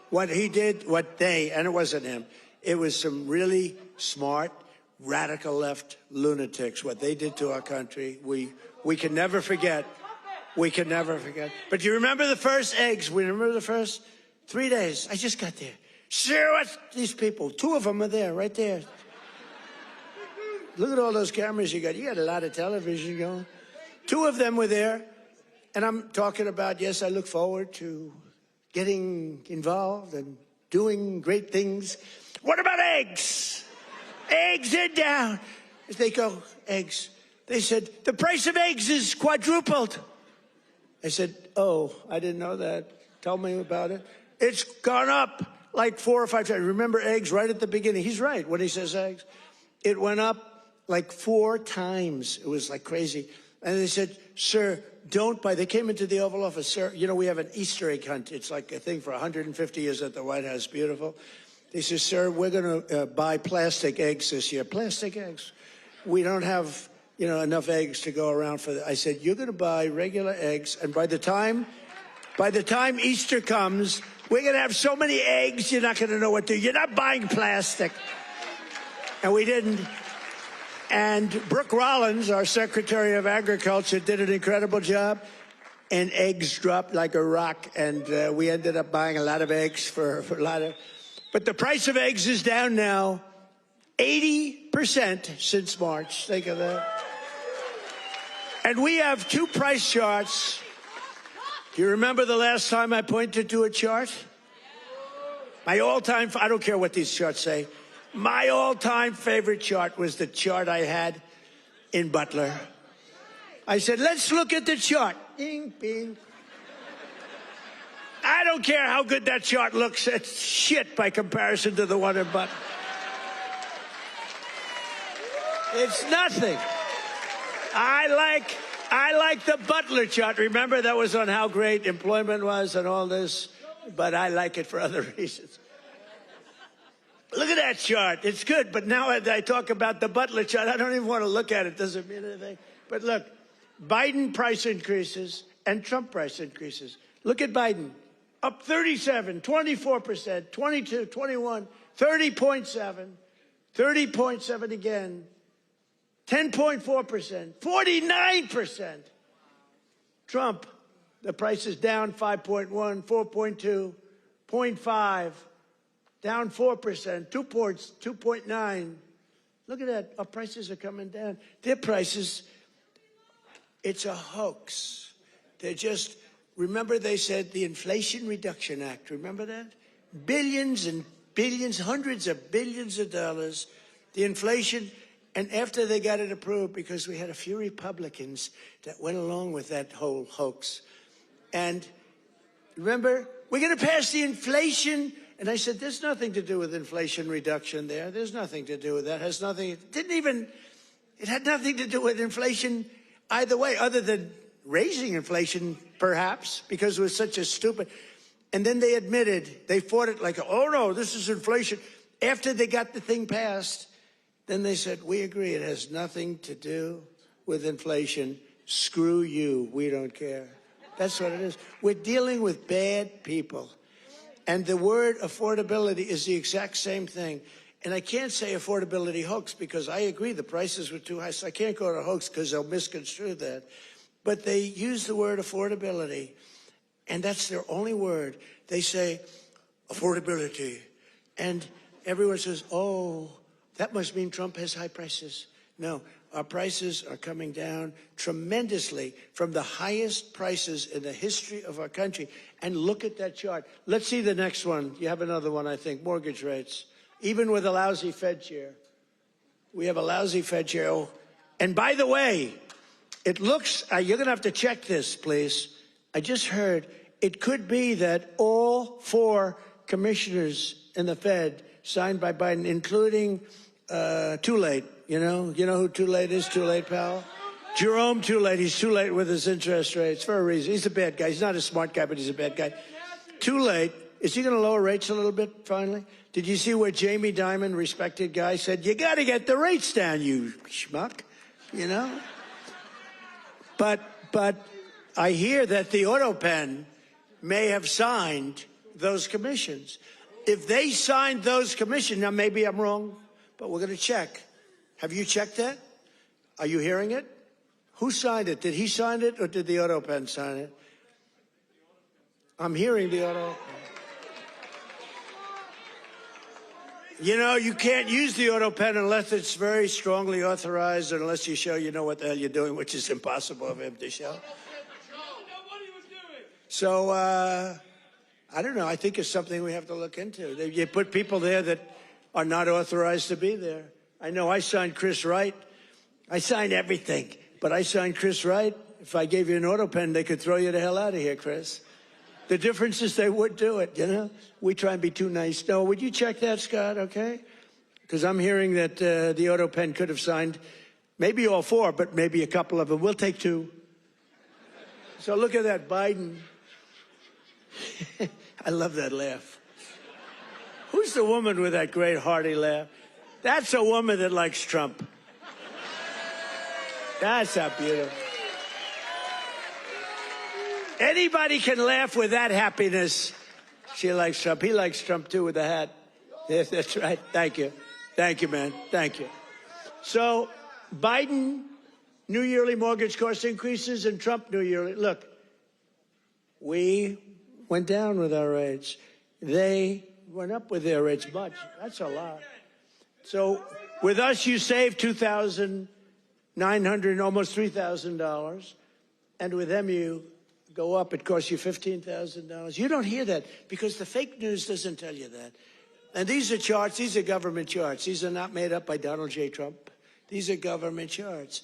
What he did, and it wasn't him, it was some really smart, radical left lunatics. What they did to our country, we can never forget. We can never forget. But you remember the first eggs? We remember the first 3 days. I just got there. Sir, what's these people? 2 of them are there, right there. Look at all those cameras you got. You got a lot of television going. 2 of them were there. And I'm talking about, yes, I look forward to getting involved and doing great things. What about eggs? Eggs are down. As they go, eggs. They said, the price of eggs is quadrupled. I said, oh, I didn't know that. Tell me about it. It's gone up like 4 or 5 times. Remember eggs right at the beginning. He's right when he says eggs. It went up like 4 times. It was like crazy. And they said, sir, don't buy. They came into the Oval Office. Sir, you know, we have an Easter egg hunt. It's like a thing for 150 years at the White House. Beautiful. They said, sir, we're going to buy plastic eggs this year. Plastic eggs. We don't have, you know, enough eggs to go around for that. I said, you're going to buy regular eggs. And by the time Easter comes, we're going to have so many eggs, you're not going to know what to do. You're not buying plastic. And we didn't. And Brooke Rollins, our Secretary of Agriculture, did an incredible job. And eggs dropped like a rock. And we ended up buying a lot of eggs for a lot of. But the price of eggs is down now 80% since March. Think of that. And we have 2 price charts. Do you remember the last time I pointed to a chart? My all-time, I don't care what these charts say. My all-time favorite chart was the chart I had in Butler. I said, let's look at the chart. Bing, bing. I don't care how good that chart looks. It's shit by comparison to the one in Butler. It's nothing. I like the Butler chart. Remember, that was on how great employment was and all this. But I like it for other reasons. Look at that chart. It's good. But now I talk about the Butler chart, I don't even want to look at it. It doesn't mean anything. But look, Biden price increases and Trump price increases. Look at Biden. Up 37, 24%, 22, 21, 30.7, 30.7 again, 10.4%, 49%. Trump, the price is down 5.1, 4.2, 0.5, down 4%, 2 points, 2.9. Look at that. Our prices are coming down. Their prices, it's a hoax. They're just, remember they said the Inflation Reduction Act. Remember that? Billions and billions, hundreds of billions of dollars. The inflation, and after they got it approved, because we had a few Republicans that went along with that whole hoax. And remember, we're going to pass the inflation. And I said, there's nothing to do with inflation reduction there. There's nothing to do with that. It has nothing, it had nothing to do with inflation either way, other than raising inflation, perhaps, because it was such a stupid. And then they admitted, they fought it like, oh no, this is inflation. After they got the thing passed, then they said, we agree, it has nothing to do with inflation. Screw you, we don't care. That's what it is. We're dealing with bad people. And the word affordability is the exact same thing. And I can't say affordability hoax because I agree the prices were too high. So I can't go to hoax because they'll misconstrue that. But they use the word affordability. And that's their only word. They say affordability. And everyone says, oh, that must mean Trump has high prices. No, our prices are coming down tremendously from the highest prices in the history of our country. And look at that chart. Let's see the next one. You have another one, I think. Mortgage rates. even with a lousy Fed chair. We have a lousy Fed chair. Oh, and by the way, it looks, you're going to have to check this, please. I just heard it could be that all 4 commissioners in the Fed signed by Biden, including Too Late. You know who Too Late is? Too Late, pal? Jerome Too Late. He's too late with his interest rates for a reason. He's a bad guy. He's not a smart guy, but he's a bad guy. Too Late. Is he going to lower rates a little bit finally? Did you see where Jamie Dimon, respected guy, said, you got to get the rates down, you schmuck, you know? But I hear that the auto pen may have signed those commissions. If they signed those commissions, now maybe I'm wrong, but we're going to check. Have you checked that? Are you hearing it? Who signed it? Did he sign it or did the auto pen sign it? I'm hearing the auto pen. You know, you can't use the auto pen unless it's very strongly authorized, unless you show you know what the hell you're doing, which is impossible of him to show. So, I don't know. I think it's something we have to look into. You put people there that are not authorized to be there. I know I signed Chris Wright. I signed everything, but I signed Chris Wright. If I gave you an auto pen, they could throw you the hell out of here, Chris. The difference is they would do it, you know? We try and be too nice. No, would you check that, Scott, okay? Because I'm hearing that the auto pen could have signed maybe all 4, but maybe a couple of them. We'll take 2. So look at that, Biden. I love that laugh. Who's the woman with that great hearty laugh? That's a woman that likes Trump. That's not beautiful. Anybody can laugh with that happiness. She likes Trump. He likes Trump, too, with the hat. Yes, that's right. Thank you. Thank you, man. Thank you. So Biden, new yearly mortgage cost increases, and Trump, new yearly. Look, we went down with our rates. They went up with their rates much. That's a lot. So with us, you save $2,900, almost $3,000. And with them, you go up. It costs you $15,000. You don't hear that because the fake news doesn't tell you that. And these are charts. These are government charts. These are not made up by Donald J. Trump. These are government charts.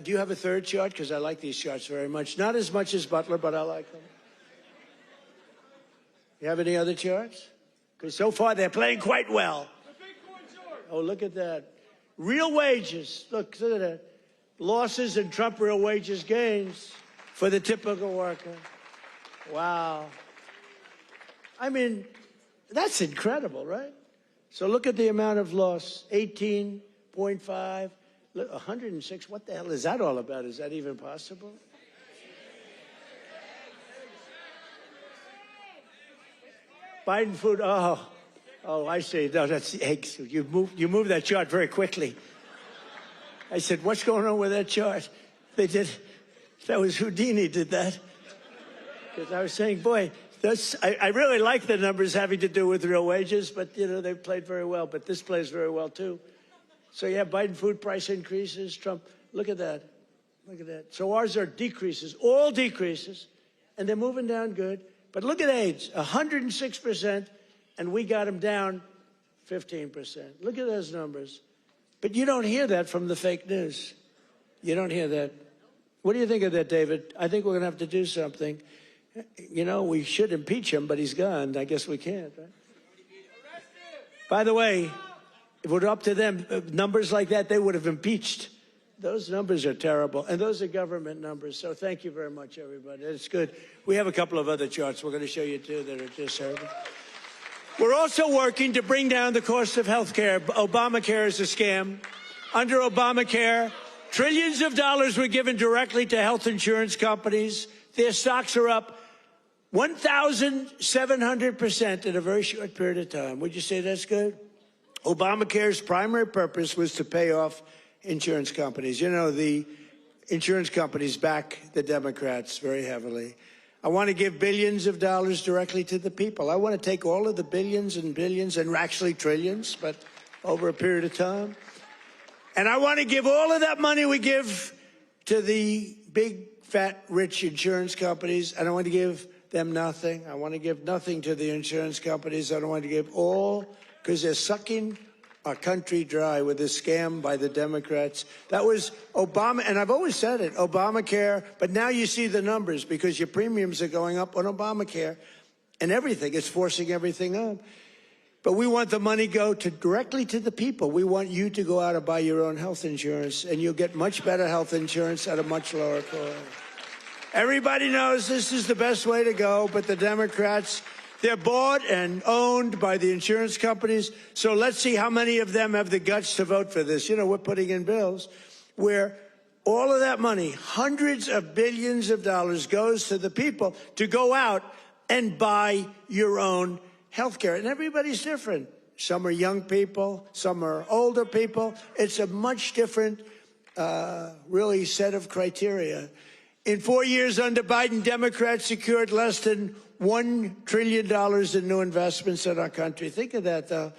Do you have a third chart? Because I like these charts very much. Not as much as Butler, but I like them. You have any other charts? Because so far they're playing quite well. Oh, look at that. Real wages. Look at that. Losses and Trump real wages gains for the typical worker. Wow. I mean, that's incredible, right? So look at the amount of loss. 18.5, 106. What the hell is that all about? Is that even possible? Biden food. Oh, I see. No, that's the eggs. You move that chart very quickly. I said, what's going on with that chart? They did. That was Houdini did that. Because I was saying, boy, I really like the numbers having to do with real wages, but, you know, they played very well. But this plays very well, too. So you have Biden food price increases, Trump. Look at that. Look at that. So ours are decreases, all decreases, and they're moving down good. But look at AIDS, 106%, and we got them down 15%. Look at those numbers. But you don't hear that from the fake news. You don't hear that. What do you think of that, David? I think we're going to have to do something. You know, we should impeach him, but he's gone. I guess we can't, right? By the way, if it were up to them, numbers like that, they would have impeached. Those numbers are terrible, and those are government numbers. So thank you very much, everybody. It's good. We have a couple of other charts we're going to show you, too, that are just terrible. We're also working to bring down the cost of health care. Obamacare is a scam. Under Obamacare, trillions of dollars were given directly to health insurance companies. Their stocks are up 1,700% in a very short period of time. Would you say that's good? Obamacare's primary purpose was to pay off insurance companies. You know, the insurance companies back the Democrats very heavily. I want to give billions of dollars directly to the people. I want to take all of the billions and billions and actually trillions, but over a period of time. And I want to give all of that money we give to the big, fat, rich insurance companies. I don't want to give them nothing. I want to give nothing to the insurance companies. I don't want to give all because they're sucking our country dry with this scam by the Democrats. That was Obama, and I've always said it, Obamacare, but now you see the numbers because your premiums are going up on Obamacare and everything. It's forcing everything up. But we want the money go directly to the people. We want you to go out and buy your own health insurance, and you'll get much better health insurance at a much lower cost. Everybody knows this is the best way to go, but the Democrats, they're bought and owned by the insurance companies. So let's see how many of them have the guts to vote for this. You know, we're putting in bills where all of that money, hundreds of billions of dollars, goes to the people to go out and buy your own health care. And everybody's different. Some are young people, some are older people. It's a much different, really, set of criteria. In 4 years under Biden, Democrats secured less than $1 trillion in new investments in our country. Think of that, though.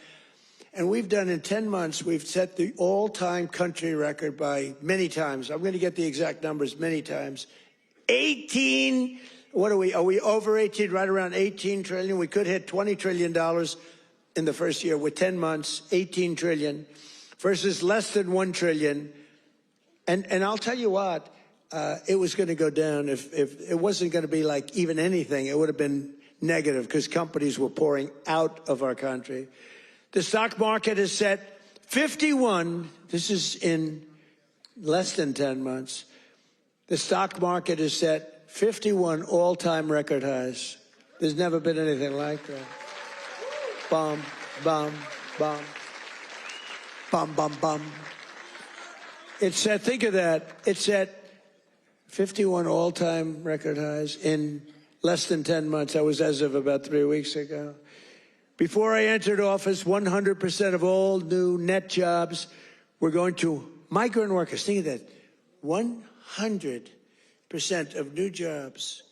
And we've done in 10 months, we've set the all-time country record by many times. I'm going to get the exact numbers many times. 18, what are we over 18, right around 18 trillion? We could hit $20 trillion in the first year with 10 months, 18 trillion versus less than 1 trillion. And I'll tell you what, it was going to go down if it wasn't going to be like even anything. It would have been negative because companies were pouring out of our country. The stock market has set 51. This is in less than 10 months. The stock market has set 51 all-time record highs. There's never been anything like that. Bum, bum, bum. Bum, bum, bum. It's set, think of that. It's set 51 all-time record highs in less than 10 months. That was as of about 3 weeks ago. Before I entered office, 100% of all new net jobs were going to migrant workers. Think of that. 100% of new jobs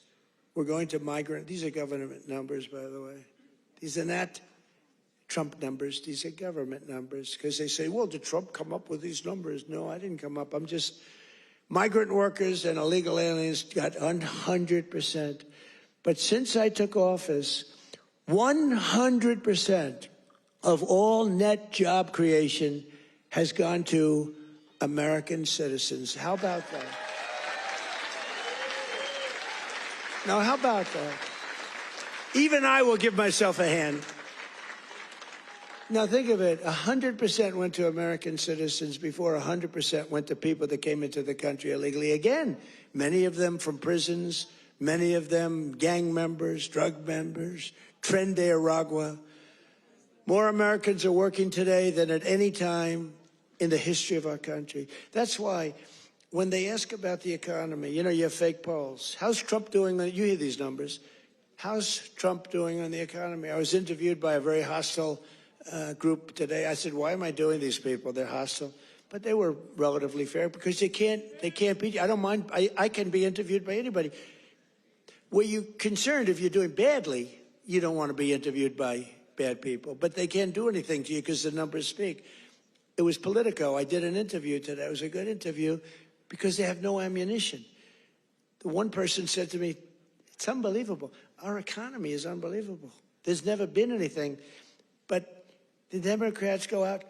were going to migrant. These are government numbers, by the way. These are not Trump numbers. These are government numbers. Because they say, well, did Trump come up with these numbers? No, I didn't come up. I'm just... Migrant workers and illegal aliens got 100%. But since I took office, 100% of all net job creation has gone to American citizens. How about that? Now, how about that? Even I will give myself a hand. Now, think of it. 100% went to American citizens before 100% went to people that came into the country illegally. Again, many of them from prisons, many of them gang members, drug members, Tren de Aragua. More Americans are working today than at any time in the history of our country. That's why when they ask about the economy, you know, you have fake polls. How's Trump doing? You hear these numbers. How's Trump doing on the economy? I was interviewed by a very hostile group today. I said, why am I doing these people? They're hostile. But they were relatively fair because they can't beat you. I don't mind. I can be interviewed by anybody. Were you concerned if you're doing badly, you don't want to be interviewed by bad people. But they can't do anything to you because the numbers speak. It was Politico. I did an interview today. It was a good interview because they have no ammunition. The one person said to me, it's unbelievable. Our economy is unbelievable. There's never been anything. But the Democrats go out,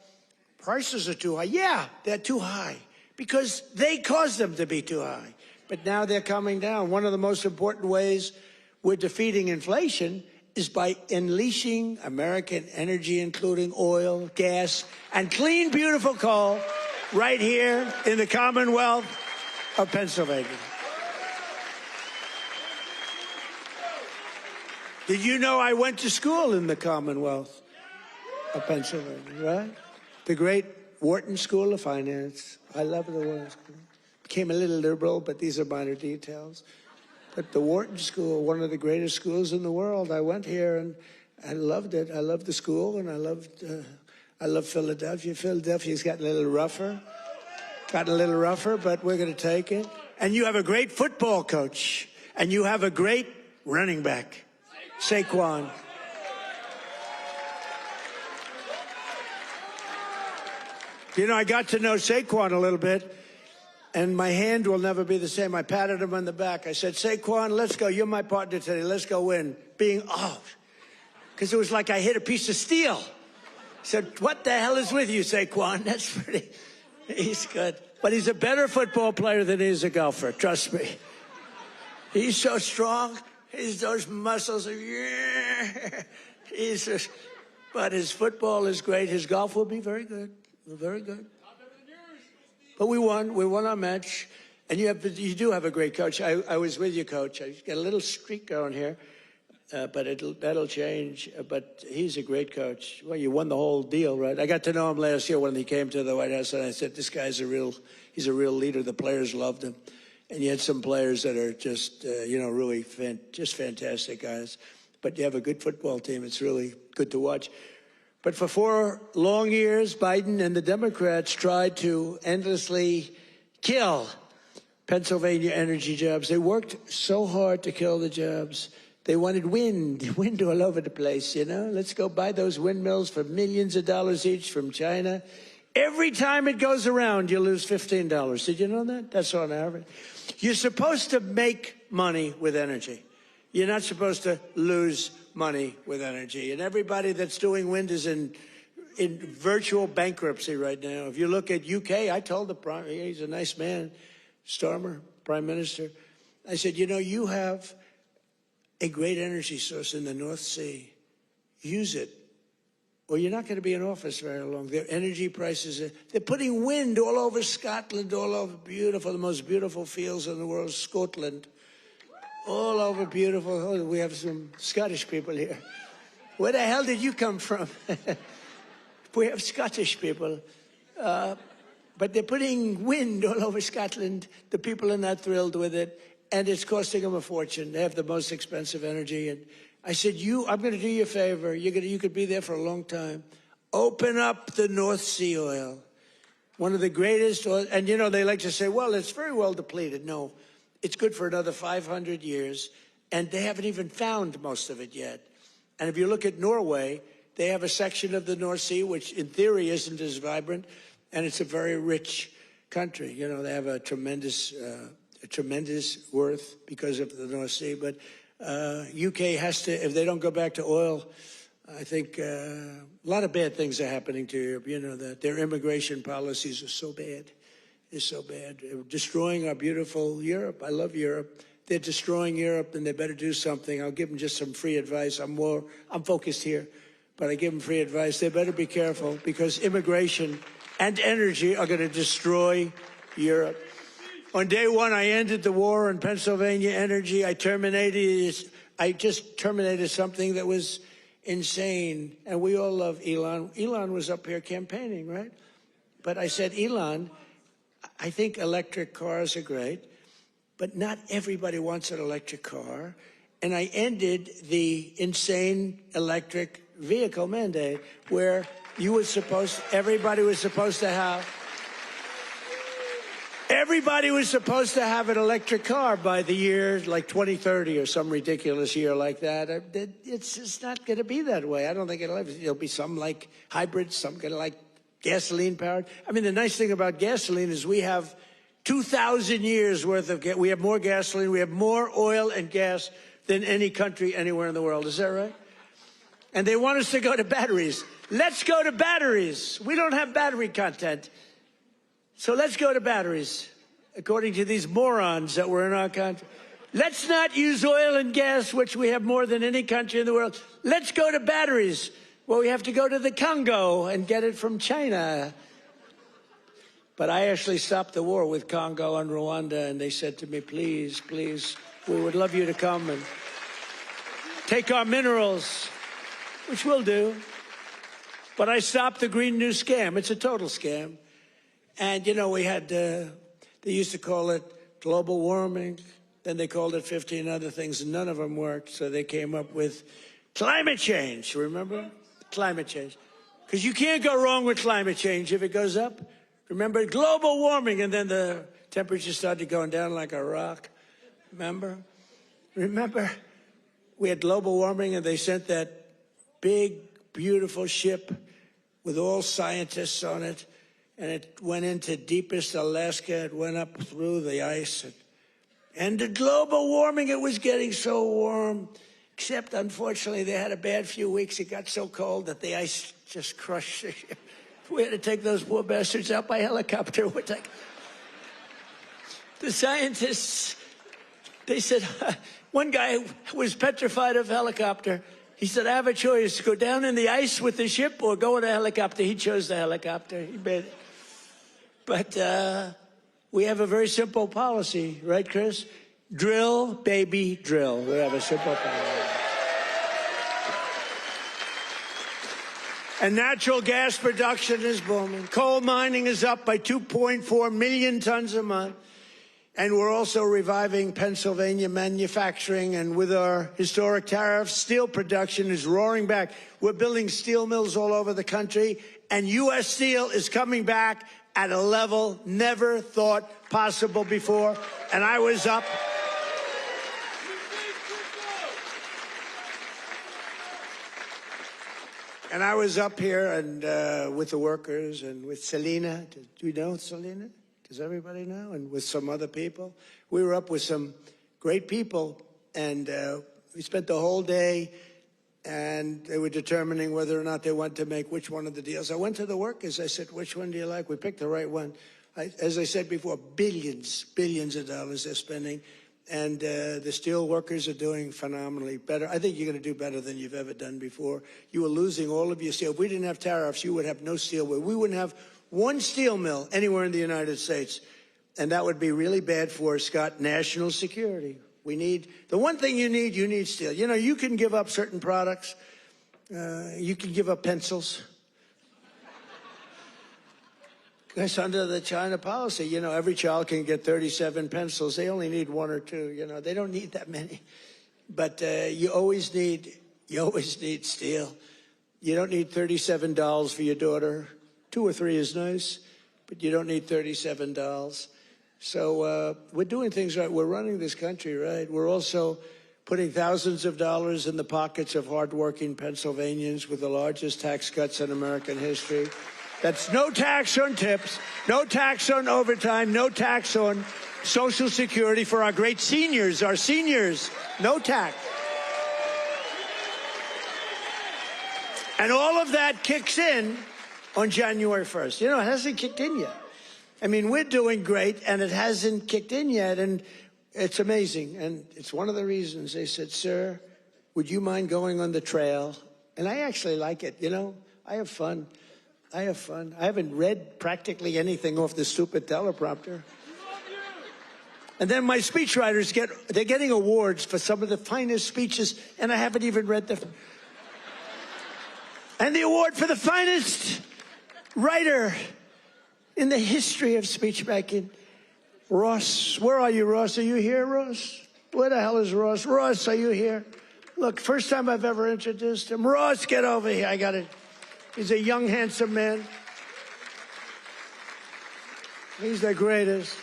prices are too high. Yeah, they're too high because they caused them to be too high. But now they're coming down. One of the most important ways we're defeating inflation is by unleashing American energy, including oil, gas, and clean, beautiful coal right here in the Commonwealth of Pennsylvania. Did you know I went to school in the Commonwealth of Pennsylvania, right? The great Wharton School of Finance. I love the Wharton School. Became a little liberal, but these are minor details. But the Wharton School, one of the greatest schools in the world. I went here and I loved it. I loved the school, and I love Philadelphia. Philadelphia's gotten a little rougher. But we're going to take it. And you have a great football coach, and you have a great running back, Saquon. You know, I got to know Saquon a little bit, and my hand will never be the same. I patted him on the back. I said, Saquon, let's go. You're my partner today. Let's go win. Because it was like I hit a piece of steel. said, what the hell is with you, Saquon? That's pretty, he's good. But he's a better football player than he is a golfer, trust me. He's so strong. He's those muscles. Yeah. He's just, but his football is great. His golf will be very good. Very good. But we won. We won our match. And you do have a great coach. I was with you, Coach. I got a little streak going here. But that'll change. But he's a great coach. Well, you won the whole deal, right? I got to know him last year when he came to the White House, and I said, this guy's he's a real leader. The players loved him. And you had some players that are just, really just fantastic guys. But you have a good football team. It's really good to watch. But for 4 long years, Biden and the Democrats tried to endlessly kill Pennsylvania energy jobs. They worked so hard to kill the jobs. They wanted wind all over the place, Let's go buy those windmills for millions of dollars each from China. Every time it goes around, you lose $15. Did you know that? That's on average. You're supposed to make money with energy. You're not supposed to lose money with energy. And everybody that's doing wind is in virtual bankruptcy right now. If you look at UK, I told he's a nice man, Starmer, Prime Minister. I said, you have a great energy source in the North Sea. Use it, or you're not going to be in office very long. Their energy prices, they're putting wind all over Scotland, all over the most beautiful fields in the world, Scotland. All over beautiful. Oh, we have some Scottish people here. Where the hell did you come from? We have Scottish people. But they're putting wind all over Scotland. The people are not thrilled with it. And it's costing them a fortune. They have the most expensive energy. And I said, I'm going to do you a favor. You could be there for a long time. Open up the North Sea oil. One of the greatest oil. And, they like to say, well, it's very well depleted. No, it's good for another 500 years. And they haven't even found most of it yet. And if you look at Norway, they have a section of the North Sea, which in theory isn't as vibrant. And it's a very rich country. They have a tremendous worth because of the North Sea. But UK has to, if they don't go back to oil, I think a lot of bad things are happening to Europe. That their immigration policies are so bad. It's so bad. They're destroying our beautiful Europe. I love Europe. They're destroying Europe, and they better do something. I'll give them just some free advice. I'm focused here, but I give them free advice. They better be careful because immigration and energy are going to destroy Europe. On day one, I ended the war on Pennsylvania energy. I just terminated something that was insane. And we all love Elon. Elon was up here campaigning, right? But I said, Elon, I think electric cars are great, but not everybody wants an electric car. And I ended the insane electric vehicle mandate where everybody was supposed to have an electric car by the year like 2030 or some ridiculous year like that. It's just not going to be that way. I don't think it'll be some like hybrids, some kind of like gasoline powered. I mean, the nice thing about gasoline is we have 2,000 years worth of we have more gasoline, we have more oil and gas than any country anywhere in the world. Is that right? And they want us to go to batteries. Let's go to batteries. We don't have battery content. So let's go to batteries, according to these morons that were in our country. Let's not use oil and gas, which we have more than any country in the world. Let's go to batteries. Well, we have to go to the Congo and get it from China. But I actually stopped the war with Congo and Rwanda, and they said to me, please, please, we would love you to come and take our minerals, which we'll do. But I stopped the Green New Scam. It's a total scam. And, we had, they used to call it global warming. Then they called it 15 other things, and none of them worked. So they came up with climate change, remember? Climate change. Because you can't go wrong with climate change if it goes up. Remember, global warming, and then the temperature started going down like a rock. Remember? We had global warming, and they sent that big, beautiful ship with all scientists on it. And it went into deepest Alaska. It went up through the ice. And the global warming, it was getting so warm. Except, unfortunately, they had a bad few weeks. It got so cold that the ice just crushed the ship. We had to take those poor bastards out by helicopter. The scientists, they said, one guy was petrified of helicopter. He said, I have a choice, go down in the ice with the ship or go in a helicopter. He chose the helicopter. He made it. But we have a very simple policy, right, Chris? Drill, baby, drill. We have a simple policy. And natural gas production is booming. Coal mining is up by 2.4 million tons a month. And we're also reviving Pennsylvania manufacturing. And with our historic tariffs, steel production is roaring back. We're building steel mills all over the country. And U.S. Steel is coming back at a level never thought possible before. And I was up. And I was up here and with the workers and with Selena. Do you know Selena? Does everybody know? And with some other people. We were up with some great people, and we spent the whole day, and they were determining whether or not they want to make which one of the deals. I went to the workers. I said, which one do you like? We picked the right one. As I said before, billions of dollars they're spending. And the steel workers are doing phenomenally better. I think you're going to do better than you've ever done before. You were losing all of your steel. If we didn't have tariffs, you would have no steel. We wouldn't have one steel mill anywhere in the United States. And that would be really bad for, Scott, national security. We need, the one thing you need steel. You know, you can give up certain products. You can give up pencils. Because under the China policy, you know, every child can get 37 pencils. They only need one or two, you know. They don't need that many. But you always need steel. You don't need $37 for your daughter. 2 or 3 is nice, but you don't need $37. So we're doing things right. We're running this country right. We're also putting thousands of dollars in the pockets of hardworking Pennsylvanians with the largest tax cuts in American history. That's no tax on tips, no tax on overtime, no tax on Social Security for our great seniors, no tax. And all of that kicks in on January 1st. You know, it hasn't kicked in yet. I mean, we're doing great, and it hasn't kicked in yet, and it's amazing. And it's one of the reasons they said, sir, would you mind going on the trail? And I actually like it, you know. I have fun. I haven't read practically anything off the stupid teleprompter. And then my speechwriters they're getting awards for some of the finest speeches, and I haven't even read them. And the award for the finest writer in the history of speechmaking, Ross. Where are you, Ross? Are you here, Ross? Where the hell is Ross? Ross, are you here? Look, first time I've ever introduced him. Ross, get over here. I got it. He's a young, handsome man. He's the greatest.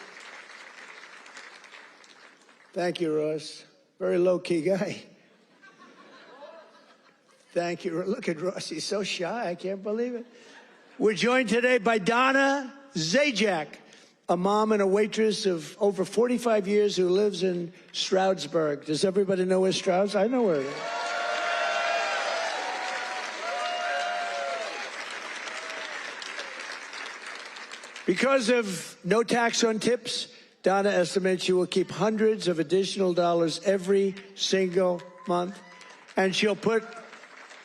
Thank you, Ross. Very low-key guy. Thank you. Look at Ross. He's so shy. I can't believe it. We're joined today by Donna Zajac, a mom and a waitress of over 45 years who lives in Stroudsburg. Does everybody know where Strouds? I know where it is. Because of no tax on tips, Donna estimates she will keep hundreds of additional dollars every single month, and she'll put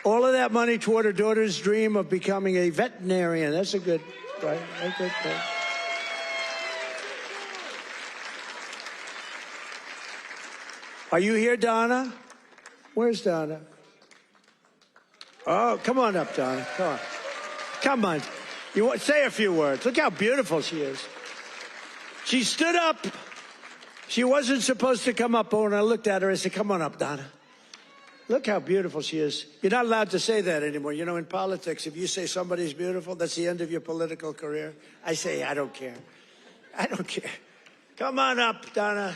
all of that money toward her daughter's dream of becoming a veterinarian. That's a good, right? A good thing. Are you here, Donna? Where's Donna? Oh, come on up, Donna. Come on. Come on. You want, say a few words. Look how beautiful she is. She stood up. She wasn't supposed to come up, but when I looked at her, I said, come on up, Donna. Look how beautiful she is. You're not allowed to say that anymore. You know, in politics, if you say somebody's beautiful, that's the end of your political career. I say, I don't care. I don't care. Come on up, Donna.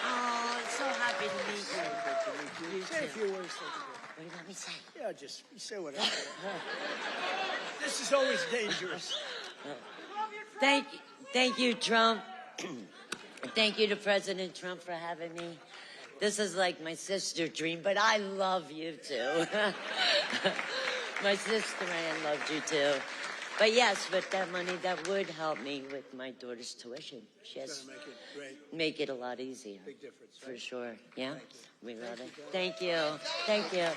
Oh, it's so happy to meet you. Say a few words. What do you want me to say? Yeah, just Yes, you say whatever. This is always dangerous. Thank you, Trump. Thank you to President Trump for having me. This is like my sister dream, but I love you too. My sister Ann loved you too. But yes, with that money, that would help me with my daughter's tuition. Yes, Make it great. make it a lot easier. Big difference. For sure. Yeah, we love it. Thank you. Thank you.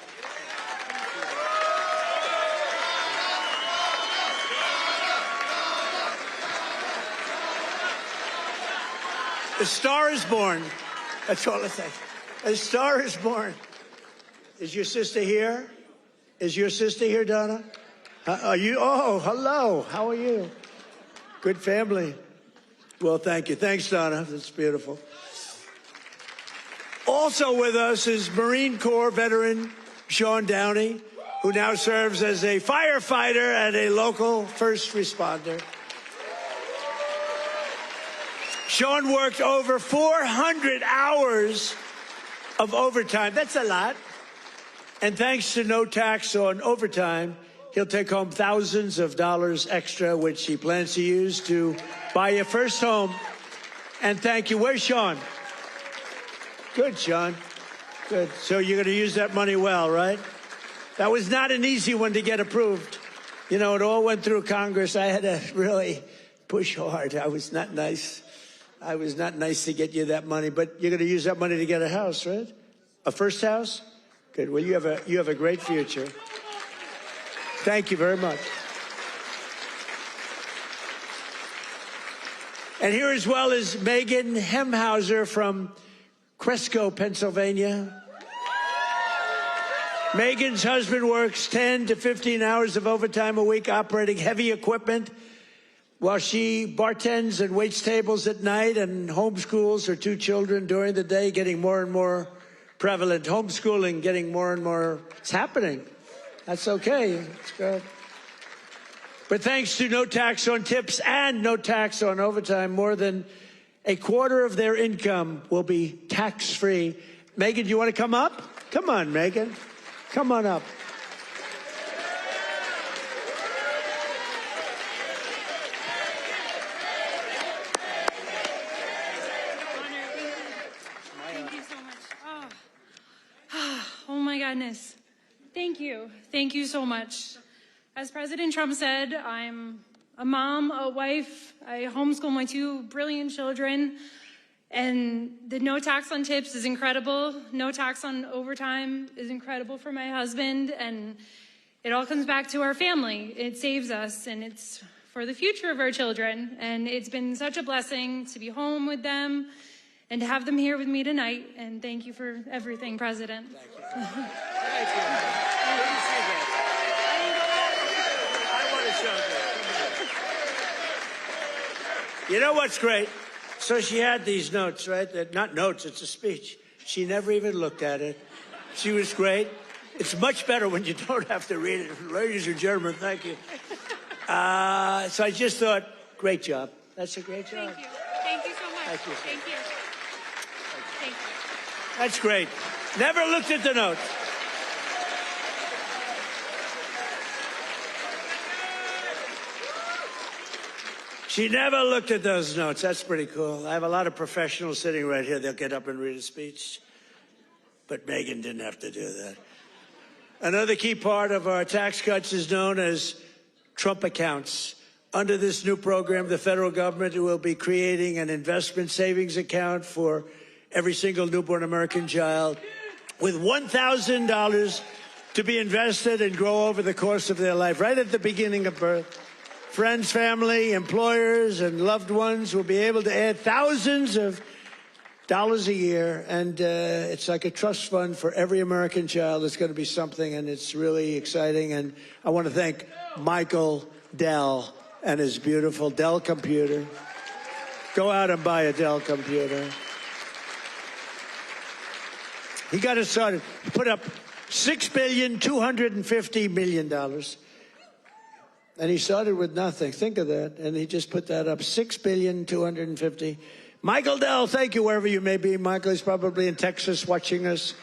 A star is born. That's all I say. A star is born. Is your sister here? Is your sister here, Donna? Are you? Oh, hello. How are you? Good family. Well, thank you. Thanks, Donna. That's beautiful. Also with us is Marine Corps veteran Sean Downey, who now serves as a firefighter and a local first responder. Sean worked over 400 hours of overtime. That's a lot. And thanks to no tax on overtime, he'll take home thousands of dollars extra, which he plans to use to buy your first home. And thank you. Where's Sean? Good, Sean. Good. So you're going to use that money well, right? That was not an easy one to get approved. You know, it all went through Congress. I had to really push hard. I was not nice. I was not nice to get you that money. But you're going to use that money to get a house, right? A first house? Good. Well, you have a great future. Thank you very much. And here as well is Megan Hemhauser from Cresco, Pennsylvania. Megan's husband works 10 to 15 hours of overtime a week operating heavy equipment while she bartends and waits tables at night and homeschools her 2 children during the day, getting more and more prevalent. Homeschooling getting more and more. It's happening. That's okay. It's good. But thanks to no tax on tips and no tax on overtime, more than a quarter of their income will be tax-free. Megan, do you want to come up? Come on, Megan. Come on up. Thank you so much. Oh my goodness. Thank you. Thank you so much. As President Trump said, I'm a mom, a wife. I homeschool my 2 brilliant children. And the no tax on tips is incredible. No tax on overtime is incredible for my husband. And it all comes back to our family. It saves us, and it's for the future of our children. And it's been such a blessing to be home with them and to have them here with me tonight. And thank you for everything, President. Thank you. Thank you. I want to show that. You know what's great? So she had these notes, right? Not notes, it's a speech. She never even looked at it. She was great. It's much better when you don't have to read it. Ladies and gentlemen, thank you. So I just thought, great job. That's a great job. Thank you. Thank you so much. Thank you. Thank you. Thank you. That's great. Never looked at the notes. She never looked at those notes. That's pretty cool. I have a lot of professionals sitting right here. They'll get up and read a speech. But Megan didn't have to do that. Another key part of our tax cuts is known as Trump accounts. Under this new program, the federal government will be creating an investment savings account for every single newborn American child with $1,000 to be invested and grow over the course of their life, right at the beginning of birth. Friends, family, employers, and loved ones will be able to add thousands of dollars a year, and it's like a trust fund for every American child. It's going to be something, and it's really exciting. And I want to thank Michael Dell and his beautiful Dell computer. Go out and buy a Dell computer. He got us started. He put up $6.25 billion. And he started with nothing. Think of that. And he just put that up. $6.25 Michael Dell, thank you wherever you may be. Michael is probably in Texas watching us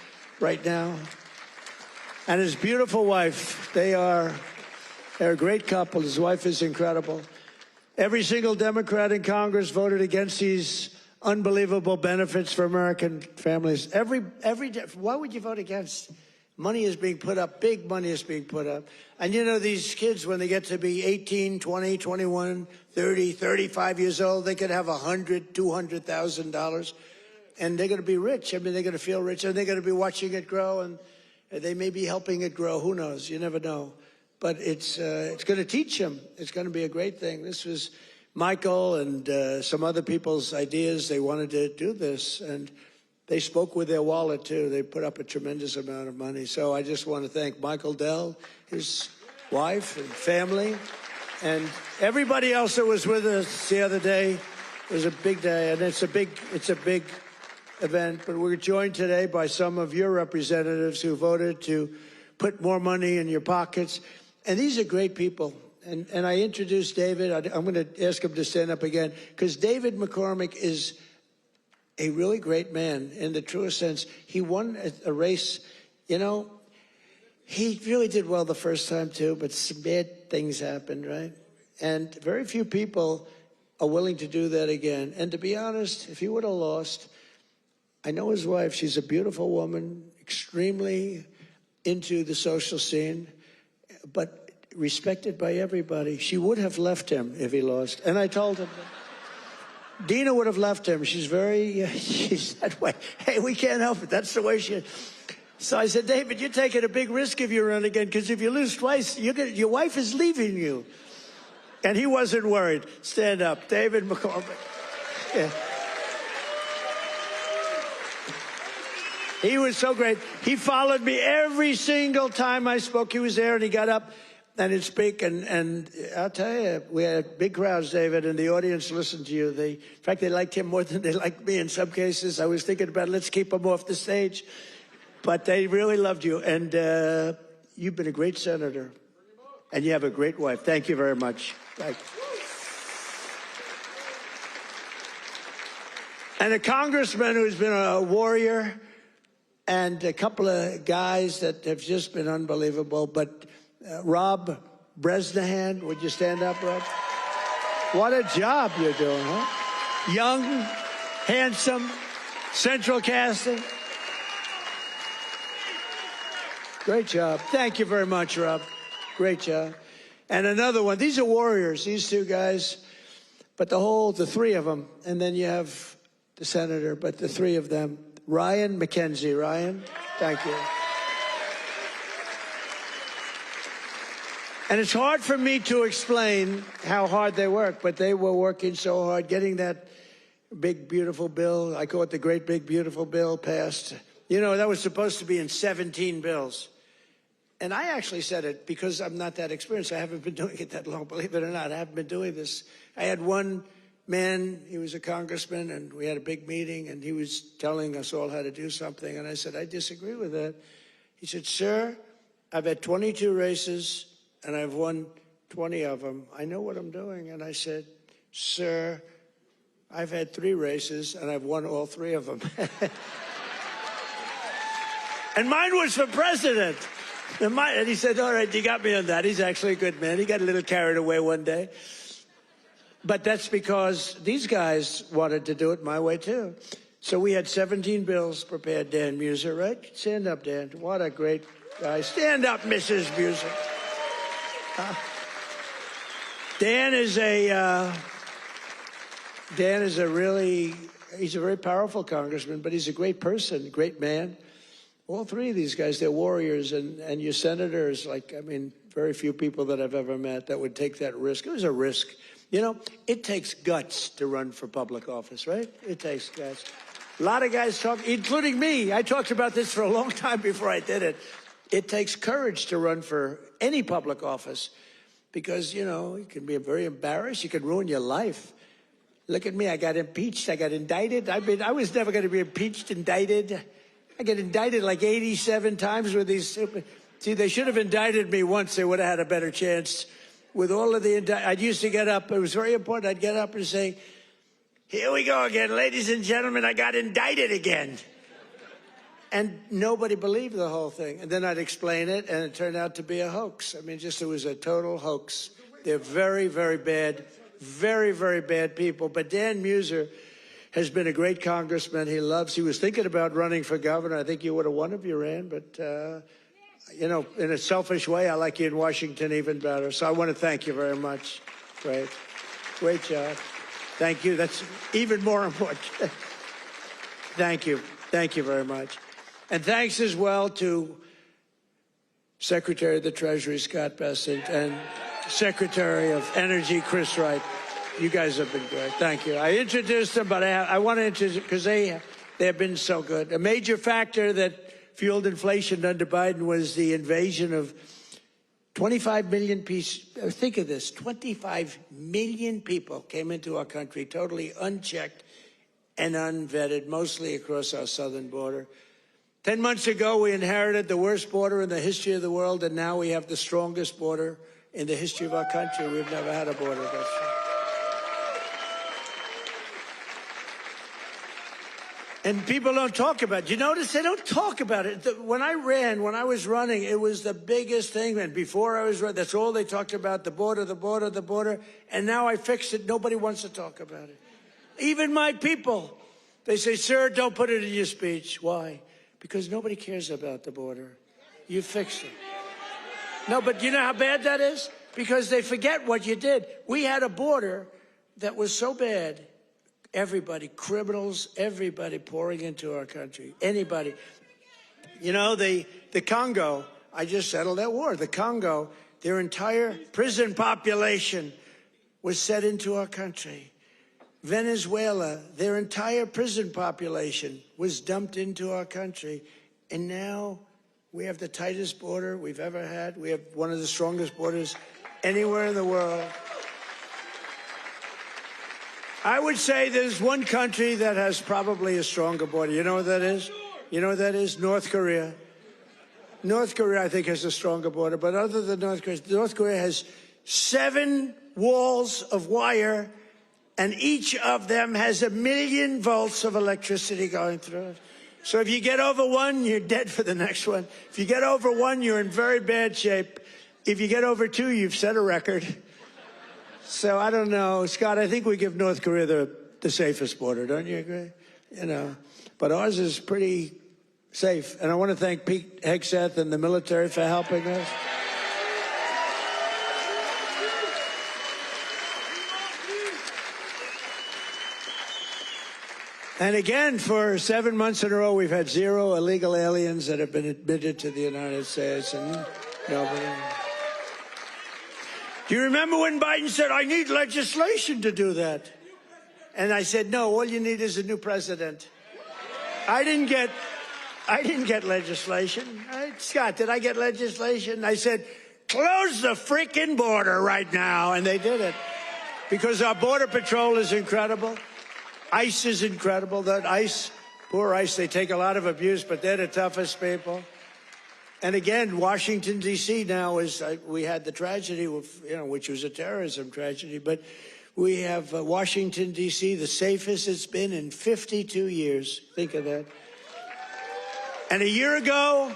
right now. and his beautiful wife. They're a great couple. His wife is incredible. Every single Democrat in Congress voted against these unbelievable benefits for American families. Why would you vote against? Money is being put up. Big money is being put up. And you know, these kids, when they get to be 18, 20, 21, 30, 35 years old, they could have $100,000, $200,000, and they're going to be rich. I mean, they're going to feel rich, and they're going to be watching it grow, and they may be helping it grow. Who knows? You never know. But it's going to teach them. It's going to be a great thing. This was Michael and some other people's ideas. They wanted to do this, and they spoke with their wallet, too. They put up a tremendous amount of money. So I just want to thank Michael Dell, his wife and family, and everybody else that was with us the other day. It was a big day, and it's a big event. But we're joined today by some of your representatives who voted to put more money in your pockets. And these are great people. And I introduced David. I'm going to ask him to stand up again, because David McCormick is a really great man in the truest sense. He won a race. You know, he really did well the first time, too, but some bad things happened, right? And very few people are willing to do that again. And to be honest, if he would have lost, I know his wife. She's a beautiful woman, extremely into the social scene, but respected by everybody. She would have left him if he lost. And I told him that. Dina would have left him. She's that way. Hey, we can't help it. That's the way she is. So I said, David, you're taking a big risk if you run again, because if you lose twice, your wife is leaving you. And he wasn't worried. Stand up. David McCormick. Yeah. He was so great. He followed me every single time I spoke. He was there, and he got up and he'd speak. And I'll tell you, we had big crowds, David, and the audience listened to you. In fact, they liked him more than they liked me in some cases. I was thinking about, let's keep him off the stage. But they really loved you. And you've been a great senator. And you have a great wife. Thank you very much. Thank you. And a congressman who's been a warrior, and a couple of guys that have just been unbelievable. But Rob Bresnahan, would you stand up, Rob? What a job you're doing, huh? Young, handsome, central casting. Great job. Thank you very much, Rob. Great job. And another one. These are warriors, these two guys. But the three of them. And then you have the senator, but the three of them. Ryan McKenzie. Ryan, thank you. And it's hard for me to explain how hard they work, but they were working so hard getting that big, beautiful bill. I call it the great, big, beautiful bill passed. You know, that was supposed to be in 17 bills. And I actually said it because I'm not that experienced. I haven't been doing it that long, believe it or not. I haven't been doing this. I had one man, he was a congressman, and we had a big meeting, and he was telling us all how to do something. And I said, I disagree with that. He said, sir, I've had 22 races, and I've won 20 of them. I know what I'm doing. And I said, sir, I've had 3 races, and I've won all 3 of them. And mine was for president. And he said, all right, you got me on that. He's actually a good man. He got a little carried away one day. But that's because these guys wanted to do it my way, too. So we had 17 bills prepared. Dan Muser, right? Stand up, Dan. What a great guy. Stand up, Mrs. Muser. Dan is he's a very powerful congressman, but he's a great person, great man. All 3 of these guys, they're warriors, and your senators, very few people that I've ever met that would take that risk. It was a risk. You know, it takes guts to run for public office, right? It takes guts. A lot of guys talk, including me. I talked about this for a long time before I did it. It takes courage to run for any public office because, you know, you can be very embarrassed. You can ruin your life. Look at me. I got impeached. I got indicted. I was never going to be impeached, indicted. I get indicted like 87 times with these. See, they should have indicted me once. They would have had a better chance. With all of the I used to get up. It was very important. I'd get up and say, here we go again. Ladies and gentlemen, I got indicted again. And nobody believed the whole thing. And then I'd explain it, and it turned out to be a hoax. I mean, just it was a total hoax. They're very, very bad, very, very bad people. But Dan Muir has been a great congressman. He was thinking about running for governor. I think you would have won if you ran. But, you know, in a selfish way, I like you in Washington even better. So I want to thank you very much. Great. Great job. Thank you. That's even more important. Thank you. Thank you very much. And thanks as well to Secretary of the Treasury, Scott Bessent, and Secretary of Energy, Chris Wright. You guys have been great. Thank you. I introduced them, but I want to introduce because they have been so good. A major factor that fueled inflation under Biden was the invasion of 25 million people. Think of this. 25 million people came into our country totally unchecked and unvetted, mostly across our southern border. 10 months ago, we inherited the worst border in the history of the world, and now we have the strongest border in the history of our country. We've never had a border that strong. And people don't talk about it. You notice they don't talk about it. When I was running, it was the biggest thing. And before I was running, that's all they talked about, the border, the border, the border. And now I fixed it. Nobody wants to talk about it. Even my people, they say, sir, don't put it in your speech. Why? Because nobody cares about the border. You fixed it. No, but you know how bad that is? Because they forget what you did. We had a border that was so bad. Everybody, criminals, everybody pouring into our country. Anybody. You know, the Congo, I just settled that war. The Congo, their entire prison population was set into our country. Venezuela, their entire prison population was dumped into our country. And now we have the tightest border we've ever had. We have one of the strongest borders anywhere in the world. I would say there's one country that has probably a stronger border. You know what that is? You know what that is? North Korea. North Korea, I think, has a stronger border. But other than North Korea has 7 walls of wire, and each of them has 1 million volts of electricity going through it. So if you get over one, you're dead for the next one. If you get over one, you're in very bad shape. If you get over 2, you've set a record. So I don't know, Scott, I think we give North Korea the safest border, don't you agree? You know, but ours is pretty safe. And I want to thank Pete Hegseth and the military for helping us. And again, for 7 months in a row, we've had 0 illegal aliens that have been admitted to the United States, and nobody. Do you remember when Biden said, I need legislation to do that? And I said, no, all you need is a new president. I didn't get legislation. Scott, did I get legislation? I said, close the freaking border right now. And they did it. Because our Border Patrol is incredible. ICE is incredible. That ICE, poor ICE, they take a lot of abuse, but they're the toughest people. And again, Washington, D.C. now is, we had the tragedy, which was a terrorism tragedy, but we have Washington, D.C., the safest it's been in 52 years. Think of that. And a year ago,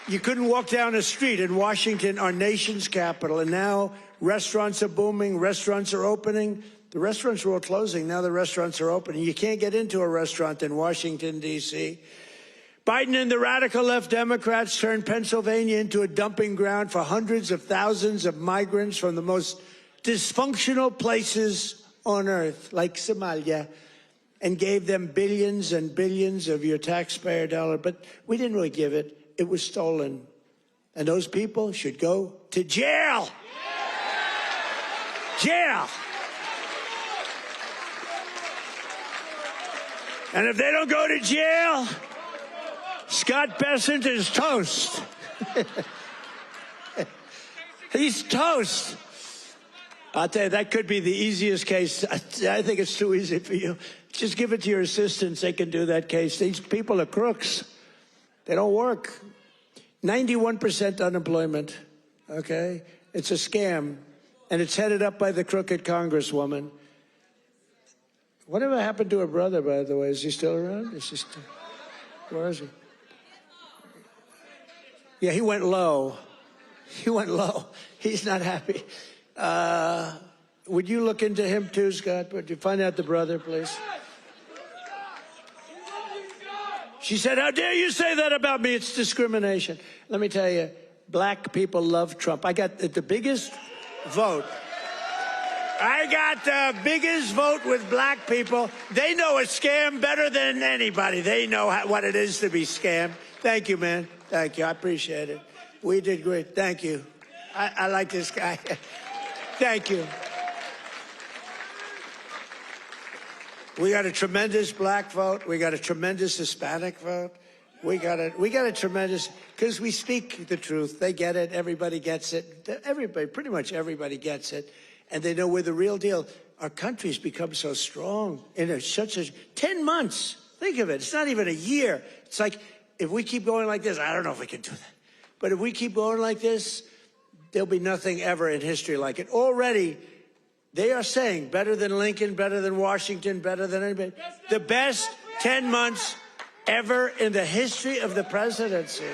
you couldn't walk down a street in Washington, our nation's capital. And now restaurants are booming, restaurants are opening. The restaurants were all closing. Now the restaurants are opening. You can't get into a restaurant in Washington, D.C. Biden and the radical left Democrats turned Pennsylvania into a dumping ground for hundreds of thousands of migrants from the most dysfunctional places on earth, like Somalia, and gave them billions and billions of your taxpayer dollars. But we didn't really give it. It was stolen. And those people should go to jail. Jail. And if they don't go to jail, Scott Bessent is toast. He's toast. I'll tell you, that could be the easiest case. I think it's too easy for you. Just give it to your assistants. They can do that case. These people are crooks. They don't work. 91% unemployment, okay? It's a scam, and it's headed up by the crooked Congresswoman. Whatever happened to her brother, by the way? Is he still around? Is he still... Where is he? Yeah, he went low. He went low. He's not happy. Would you look into him too, Scott? Would you find out the brother, please? She said, how dare you say that about me? It's discrimination. Let me tell you, black people love Trump. I got the biggest vote. I got the biggest vote with black people. They know a scam better than anybody. They know what it is to be scammed. Thank you, man. Thank you. I appreciate it. We did great. Thank you. I like this guy. Thank you. We got a tremendous black vote. We got a tremendous Hispanic vote. We got a tremendous, because we speak the truth. They get it. Everybody gets it. Everybody, pretty much everybody gets it. And they know we're the real deal. Our country's become so strong in such a 10 months. Think of it. It's not even a year. It's like, if we keep going like this, I don't know if we can do that. But if we keep going like this, there'll be nothing ever in history like it. Already, they are saying better than Lincoln, better than Washington, better than anybody. The best 10 months ever in the history of the presidency.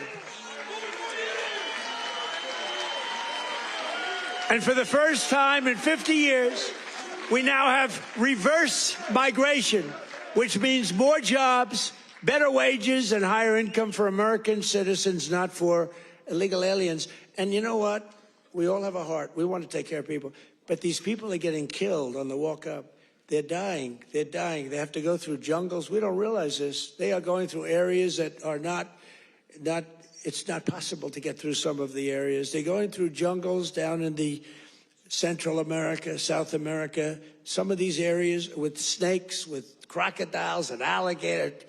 And for the first time in 50 years, we now have reverse migration, which means more jobs, better wages, and higher income for American citizens, not for illegal aliens. And you know what? We all have a heart. We want to take care of people. But these people are getting killed on the walk up. They're dying. They're dying. They have to go through jungles. We don't realize this. They are going through areas that are not it's not possible to get through some of the areas. They're going through jungles down in the Central America, South America, some of these areas with snakes, with crocodiles and alligators.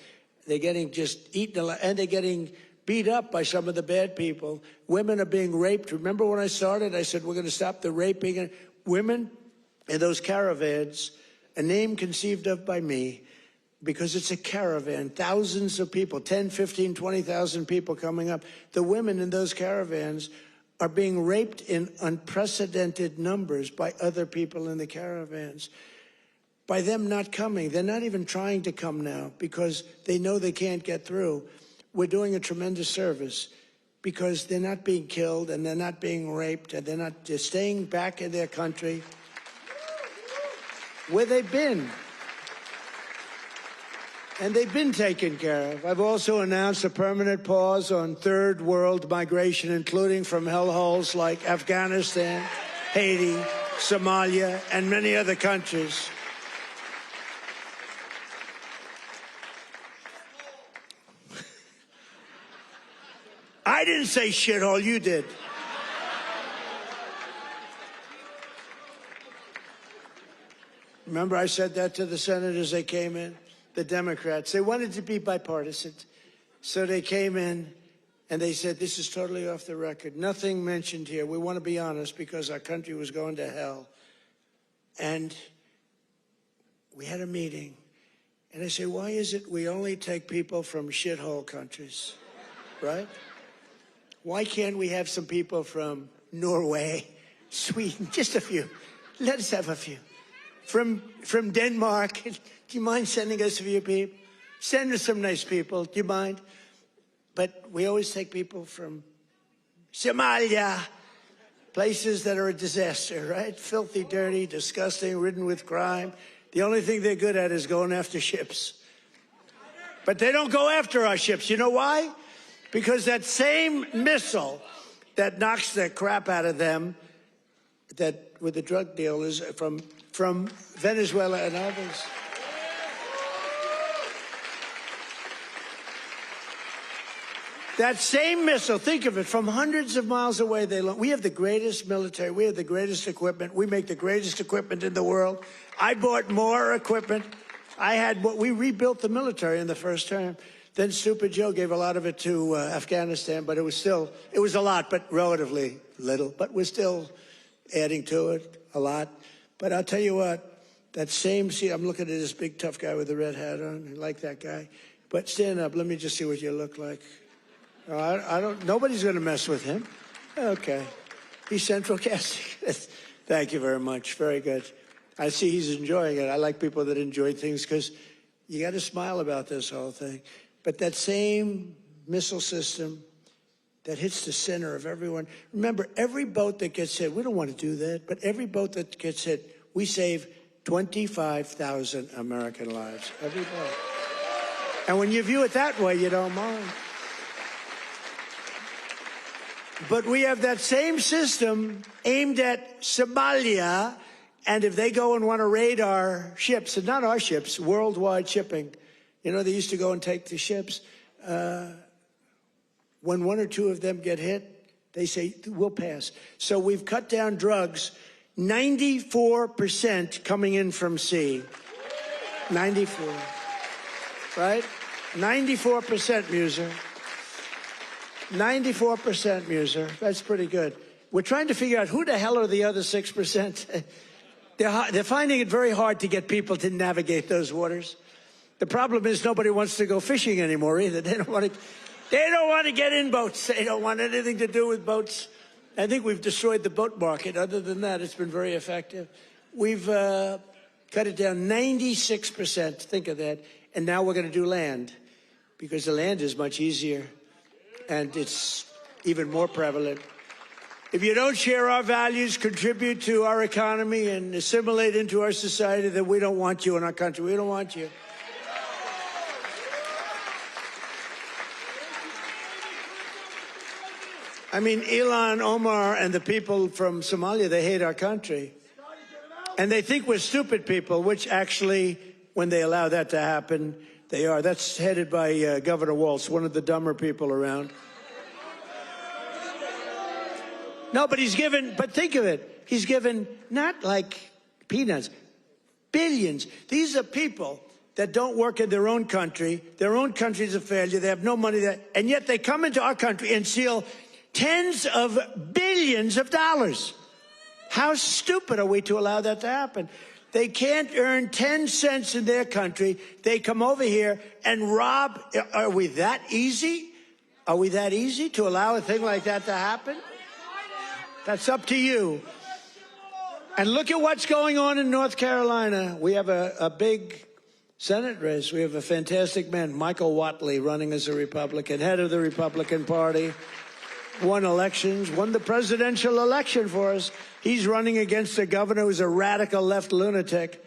They're getting just eaten, and they're getting beat up by some of the bad people. Women are being raped. Remember when I started, I said, we're going to stop the raping. And women in those caravans, a name conceived of by me, because it's a caravan, thousands of people, 10, 15, 20,000 people coming up. The women in those caravans are being raped in unprecedented numbers by other people in the caravans. By them not coming, they're not even trying to come now because they know they can't get through. We're doing a tremendous service because they're not being killed and they're not being raped and they're staying back in their country where they've been. And they've been taken care of. I've also announced a permanent pause on third world migration, including from hellholes like Afghanistan, Haiti, Somalia, and many other countries. I didn't say shithole, you did. Remember I said that to the senators, they came in? The Democrats, they wanted to be bipartisan. So they came in and they said, this is totally off the record. Nothing mentioned here. We want to be honest because our country was going to hell. And we had a meeting. And I say, why is it we only take people from shithole countries, right? Why can't we have some people from Norway, Sweden, just a few? Let us have a few. From Denmark. Do you mind sending us a few people? Send us some nice people. Do you mind? But we always take people from Somalia, places that are a disaster, right? Filthy, dirty, disgusting, ridden with crime. The only thing they're good at is going after ships. But they don't go after our ships. You know why? Because that same missile that knocks the crap out of them, that with the drug dealers from Venezuela and others. That same missile, think of it, from hundreds of miles away, we have the greatest military, we have the greatest equipment, we make the greatest equipment in the world. I bought more equipment. We rebuilt the military in the first term. Then Stupid Joe gave a lot of it to Afghanistan, but it was a lot, but relatively little. But we're still adding to it a lot. But I'll tell you what, I'm looking at this big tough guy with the red hat on. I like that guy. But stand up, let me just see what you look like. Nobody's going to mess with him. Okay. He's central casting. Thank you very much. Very good. I see he's enjoying it. I like people that enjoy things because you got to smile about this whole thing. But that same missile system that hits the center of everyone. Remember, every boat that gets hit, we don't want to do that, but every boat that gets hit, we save 25,000 American lives. Every boat. And when you view it that way, you don't mind. But we have that same system aimed at Somalia, and if they go and want to raid our ships, and not our ships, worldwide shipping, you know, they used to go and take the ships. When one or two of them get hit, they say, we'll pass. So we've cut down drugs, 94% coming in from sea. 94, right? 94%, Muser. 94%, Muser. That's pretty good. We're trying to figure out who the hell are the other 6%. They're finding it very hard to get people to navigate those waters. The problem is nobody wants to go fishing anymore either. They don't want to get in boats. They don't want anything to do with boats. I think we've destroyed the boat market. Other than that, it's been very effective. We've cut it down 96%. Think of that. And now we're going to do land, because the land is much easier and it's even more prevalent. If you don't share our values, contribute to our economy, and assimilate into our society, then we don't want you in our country. We don't want you. I mean, Ilhan Omar and the people from Somalia, they hate our country. And they think we're stupid people, which actually, when they allow that to happen, they are. That's headed by Governor Walz, one of the dumber people around. No, but but think of it. He's given not like peanuts, billions. These are people that don't work in their own country. Their own country's a failure. They have no money there. And yet they come into our country and steal tens of billions of dollars. How stupid are we to allow that to happen? They can't earn 10 cents in their country. They come over here and rob. Are we that easy? Are we that easy to allow a thing like that to happen? That's up to you. And look at what's going on in North Carolina. We have a big Senate race. We have a fantastic man, Michael Whatley, running as a Republican, head of the Republican Party. Won elections, won the presidential election for us. He's running against a governor who's a radical left lunatic.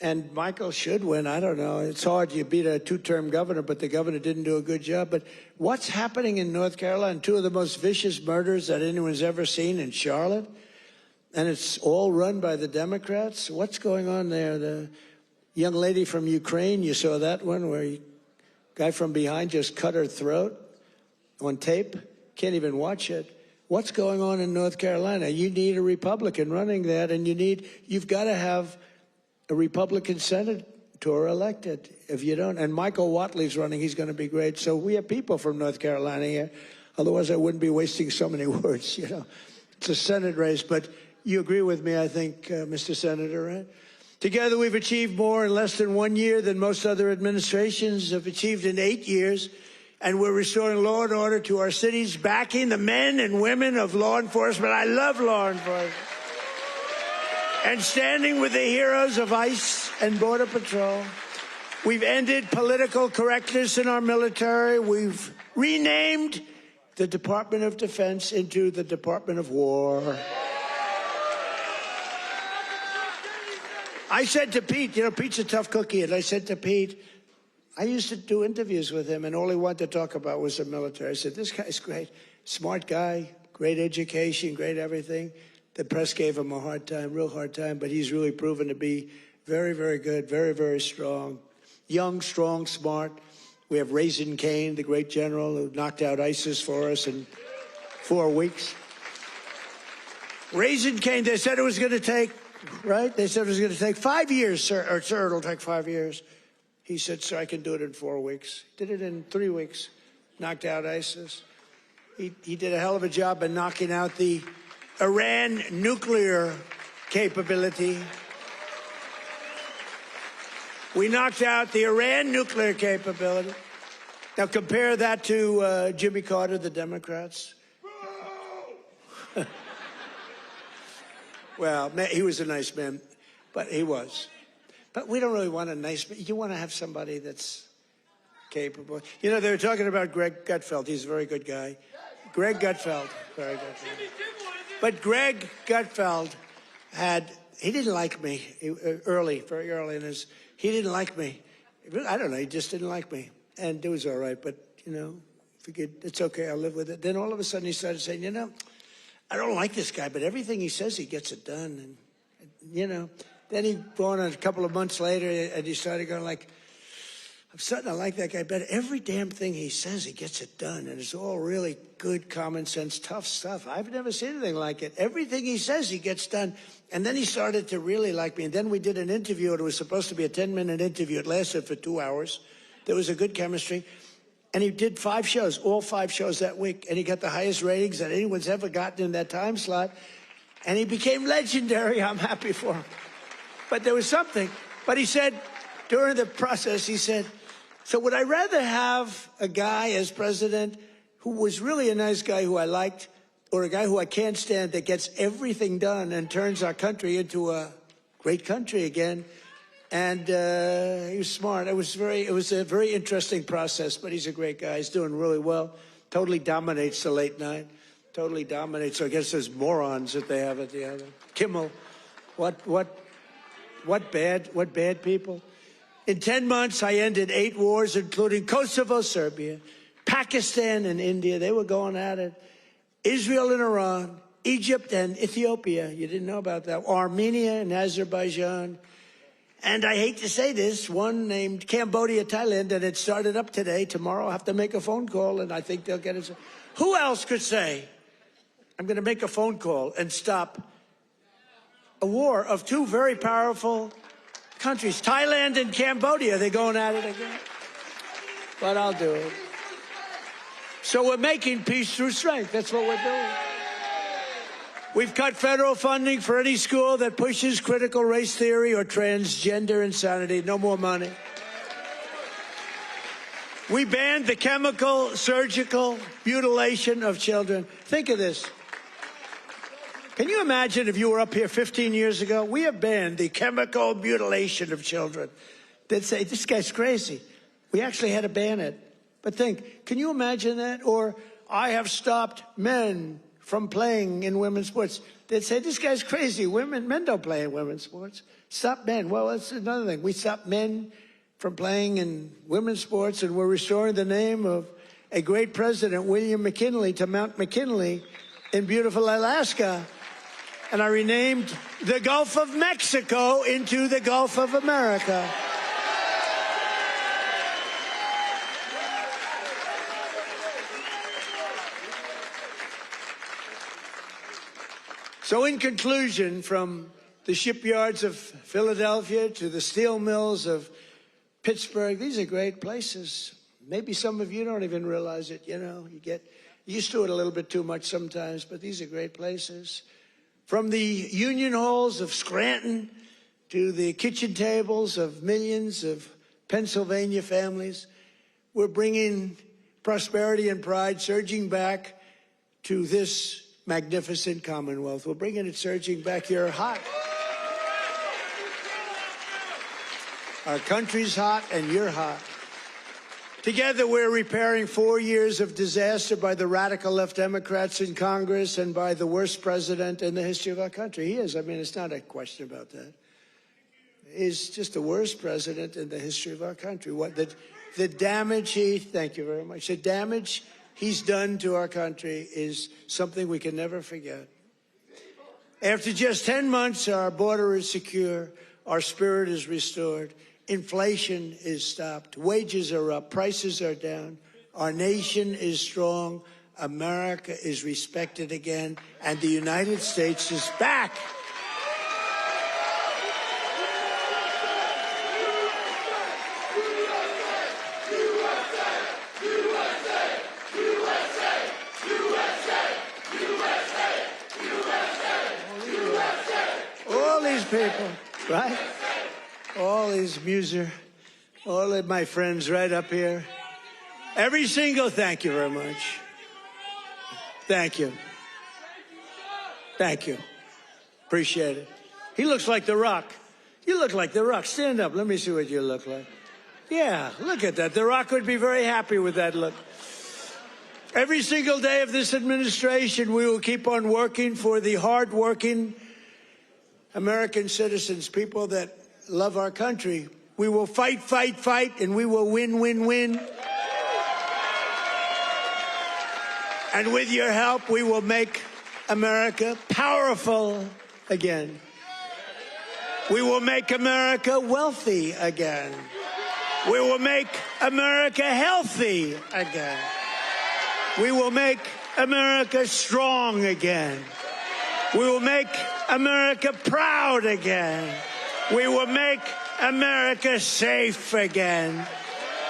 And Michael should win. I don't know. It's hard. You beat a two-term governor, but the governor didn't do a good job. But what's happening in North Carolina? Two of the most vicious murders that anyone's ever seen in Charlotte. And it's all run by the Democrats. What's going on there? The young lady from Ukraine, you saw that one where a guy from behind just cut her throat on tape. Can't even watch it. What's going on in North Carolina? You need a Republican running that, and you've got to have a Republican senator elected. If you don't, and Michael Whatley's running, he's going to be great. So we have people from North Carolina here. Otherwise, I wouldn't be wasting so many words, you know. It's a Senate race, but you agree with me, I think, Mr. Senator, right? Together, we've achieved more in less than 1 year than most other administrations have achieved in 8 years. And we're restoring law and order to our cities, backing the men and women of law enforcement. I love law enforcement. And standing with the heroes of ICE and Border Patrol. We've ended political correctness in our military. We've renamed the Department of Defense into the Department of War. I said to Pete, you know, Pete's a tough cookie, and I said to Pete, I used to do interviews with him, and all he wanted to talk about was the military. I said, this guy's great, smart guy, great education, great everything. The press gave him a hard time, real hard time, but he's really proven to be very, very good, very, very strong. Young, strong, smart. We have Raisin Cain, the great general who knocked out ISIS for us in 4 weeks. Raisin Cain, they said it was going to take, right? They said it was going to take 5 years, sir. Or, sir, it'll take 5 years. He said, sir, I can do it in 4 weeks. Did it in 3 weeks. Knocked out ISIS. He did a hell of a job in knocking out the Iran nuclear capability. We knocked out the Iran nuclear capability. Now compare that to Jimmy Carter, the Democrats. Well, he was a nice man, but he was. But we don't really want a nice man. You want to have somebody that's capable. You know, they were talking about Greg Gutfeld. He's a very good guy. Greg Gutfeld. Very good. But Greg Gutfeld he didn't like me very early in his, he didn't like me. I don't know, he just didn't like me. And it was all right, but, you know, figured it's okay, I'll live with it. Then all of a sudden he started saying, you know, I don't like this guy, but everything he says, he gets it done. And you know, then he gone a couple of months later and he started going like, I'm starting to like that guy better. Every damn thing he says, he gets it done. And it's all really good, common sense, tough stuff. I've never seen anything like it. Everything he says, he gets done. And then he started to really like me. And then we did an interview. It was supposed to be a 10-minute interview. It lasted for 2 hours. There was a good chemistry. And he did 5 shows, all 5 shows that week. And he got the highest ratings that anyone's ever gotten in that time slot. And he became legendary. I'm happy for him. But there was something. But he said, during the process, he said, so would I rather have a guy as president who was really a nice guy who I liked, or a guy who I can't stand that gets everything done and turns our country into a great country again? And he was smart. It was a very interesting process, but he's a great guy. He's doing really well. Totally dominates the late night. Totally dominates. So I guess there's morons that they have at the other. Kimmel. What bad people? In 10 months, I ended 8 wars, including Kosovo, Serbia, Pakistan and India. They were going at it. Israel and Iran, Egypt and Ethiopia. You didn't know about that. Armenia and Azerbaijan. And I hate to say this, one named Cambodia, Thailand, and it started up today. Tomorrow I'll have to make a phone call, and I think they'll get it. Who else could say, I'm going to make a phone call and stop a war of 2 very powerful countries, Thailand and Cambodia? They're going at it again. But I'll do it. So we're making peace through strength. That's what we're doing. We've cut federal funding for any school that pushes critical race theory or transgender insanity. No more money. We banned the chemical, surgical mutilation of children. Think of this. Can you imagine if you were up here 15 years ago? We have banned the chemical mutilation of children. They'd say, this guy's crazy. We actually had to ban it. But think, can you imagine that? Or I have stopped men from playing in women's sports. They'd say, this guy's crazy. Men don't play in women's sports. Stop men. Well, that's another thing. We stopped men from playing in women's sports, and we're restoring the name of a great president, William McKinley, to Mount McKinley in beautiful Alaska. And I renamed the Gulf of Mexico into the Gulf of America. So in conclusion, from the shipyards of Philadelphia to the steel mills of Pittsburgh, these are great places. Maybe some of you don't even realize it, you know. You get used to it a little bit too much sometimes, but these are great places. From the union halls of Scranton to the kitchen tables of millions of Pennsylvania families, we're bringing prosperity and pride surging back to this magnificent Commonwealth. We're bringing it surging back. You're hot. Our country's hot, and you're hot. Together, we're repairing 4 years of disaster by the radical left Democrats in Congress and by the worst president in the history of our country. He is. I mean, it's not a question about that. He's just the worst president in the history of our country. The damage thank you very much. The damage he's done to our country is something we can never forget. After just 10 months, our border is secure, our spirit is restored, inflation is stopped, wages are up, prices are down, our nation is strong, America is respected again, and the United States is back. People, right? All these all of my friends right up here. Every single, thank you very much. Thank you. Thank you. Appreciate it. He looks like The Rock. You look like The Rock. Stand up. Let me see what you look like. Yeah, look at that. The Rock would be very happy with that look. Every single day of this administration, we will keep on working for the hard-working American citizens, people that love our country. We will fight, fight, fight, and we will win, win, win. And with your help, we will make America powerful again. We will make America wealthy again. We will make America healthy again. We will make America strong again. We will make America proud again. We will make America safe again.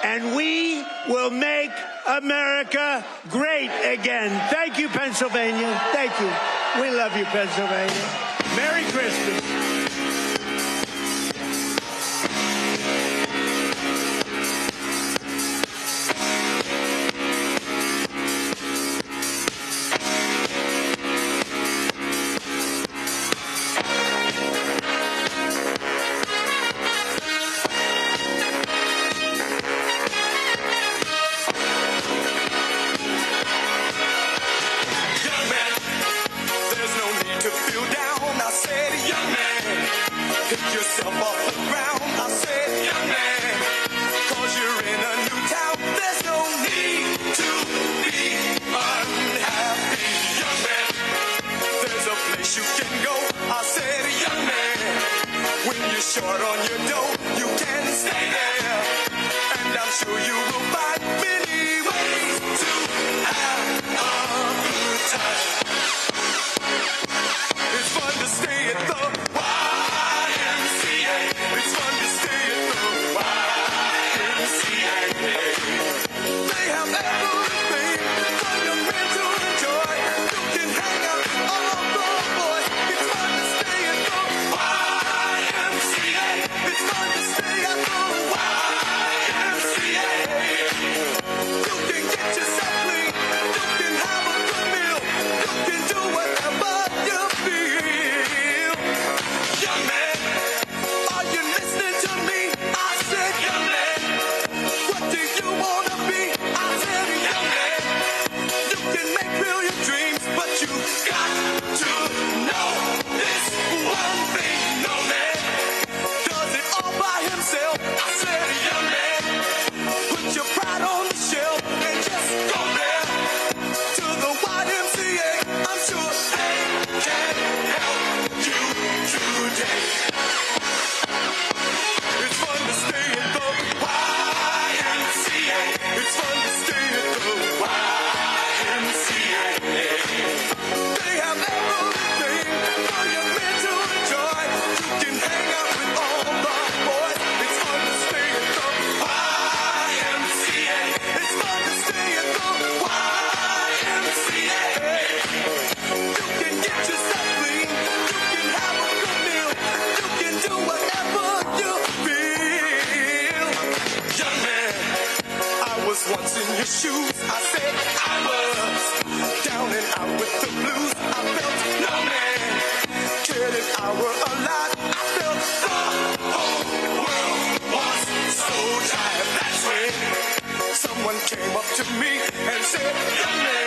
And we will make America great again. Thank you, Pennsylvania. Thank you. We love you, Pennsylvania. Merry Christmas. Short on your dough, you can stay there, and I'm sure you will find many ways to have a good time. It's fun to stay at the YMCA. It's fun to stay at the YMCA. They have everything for your men to enjoy. You can hang out with all the boys. It's fun to stay at the YMCA. It's fun to stay at the YMCA. You can get yourself clean. You can have a good meal. You can do whatever you feel. Young man, are you listening to me? I said, young man, what do you want to be? I said, young man, you can make real your dreams, but you got to know this one thing. No man does it all by himself. I said, young man, put your pride on the shelf and just go there to the YMCA. I'm sure they can help you today. It's fun to stay at the YMCA. It's fun to stay at the YMCA. They have everything for your men to enjoy. You can hang out with all the boys. It's fun to stay at the YMCA. It's fun to stay at the YMCA. You can get yourself clean. You can have a good meal. You can do whatever you feel. Young man, I was once in your shoes. I said I was down and out with the blues. I felt no man cared if I were alive. I felt the whole world was so tired. That's when someone came up to me and said, young man,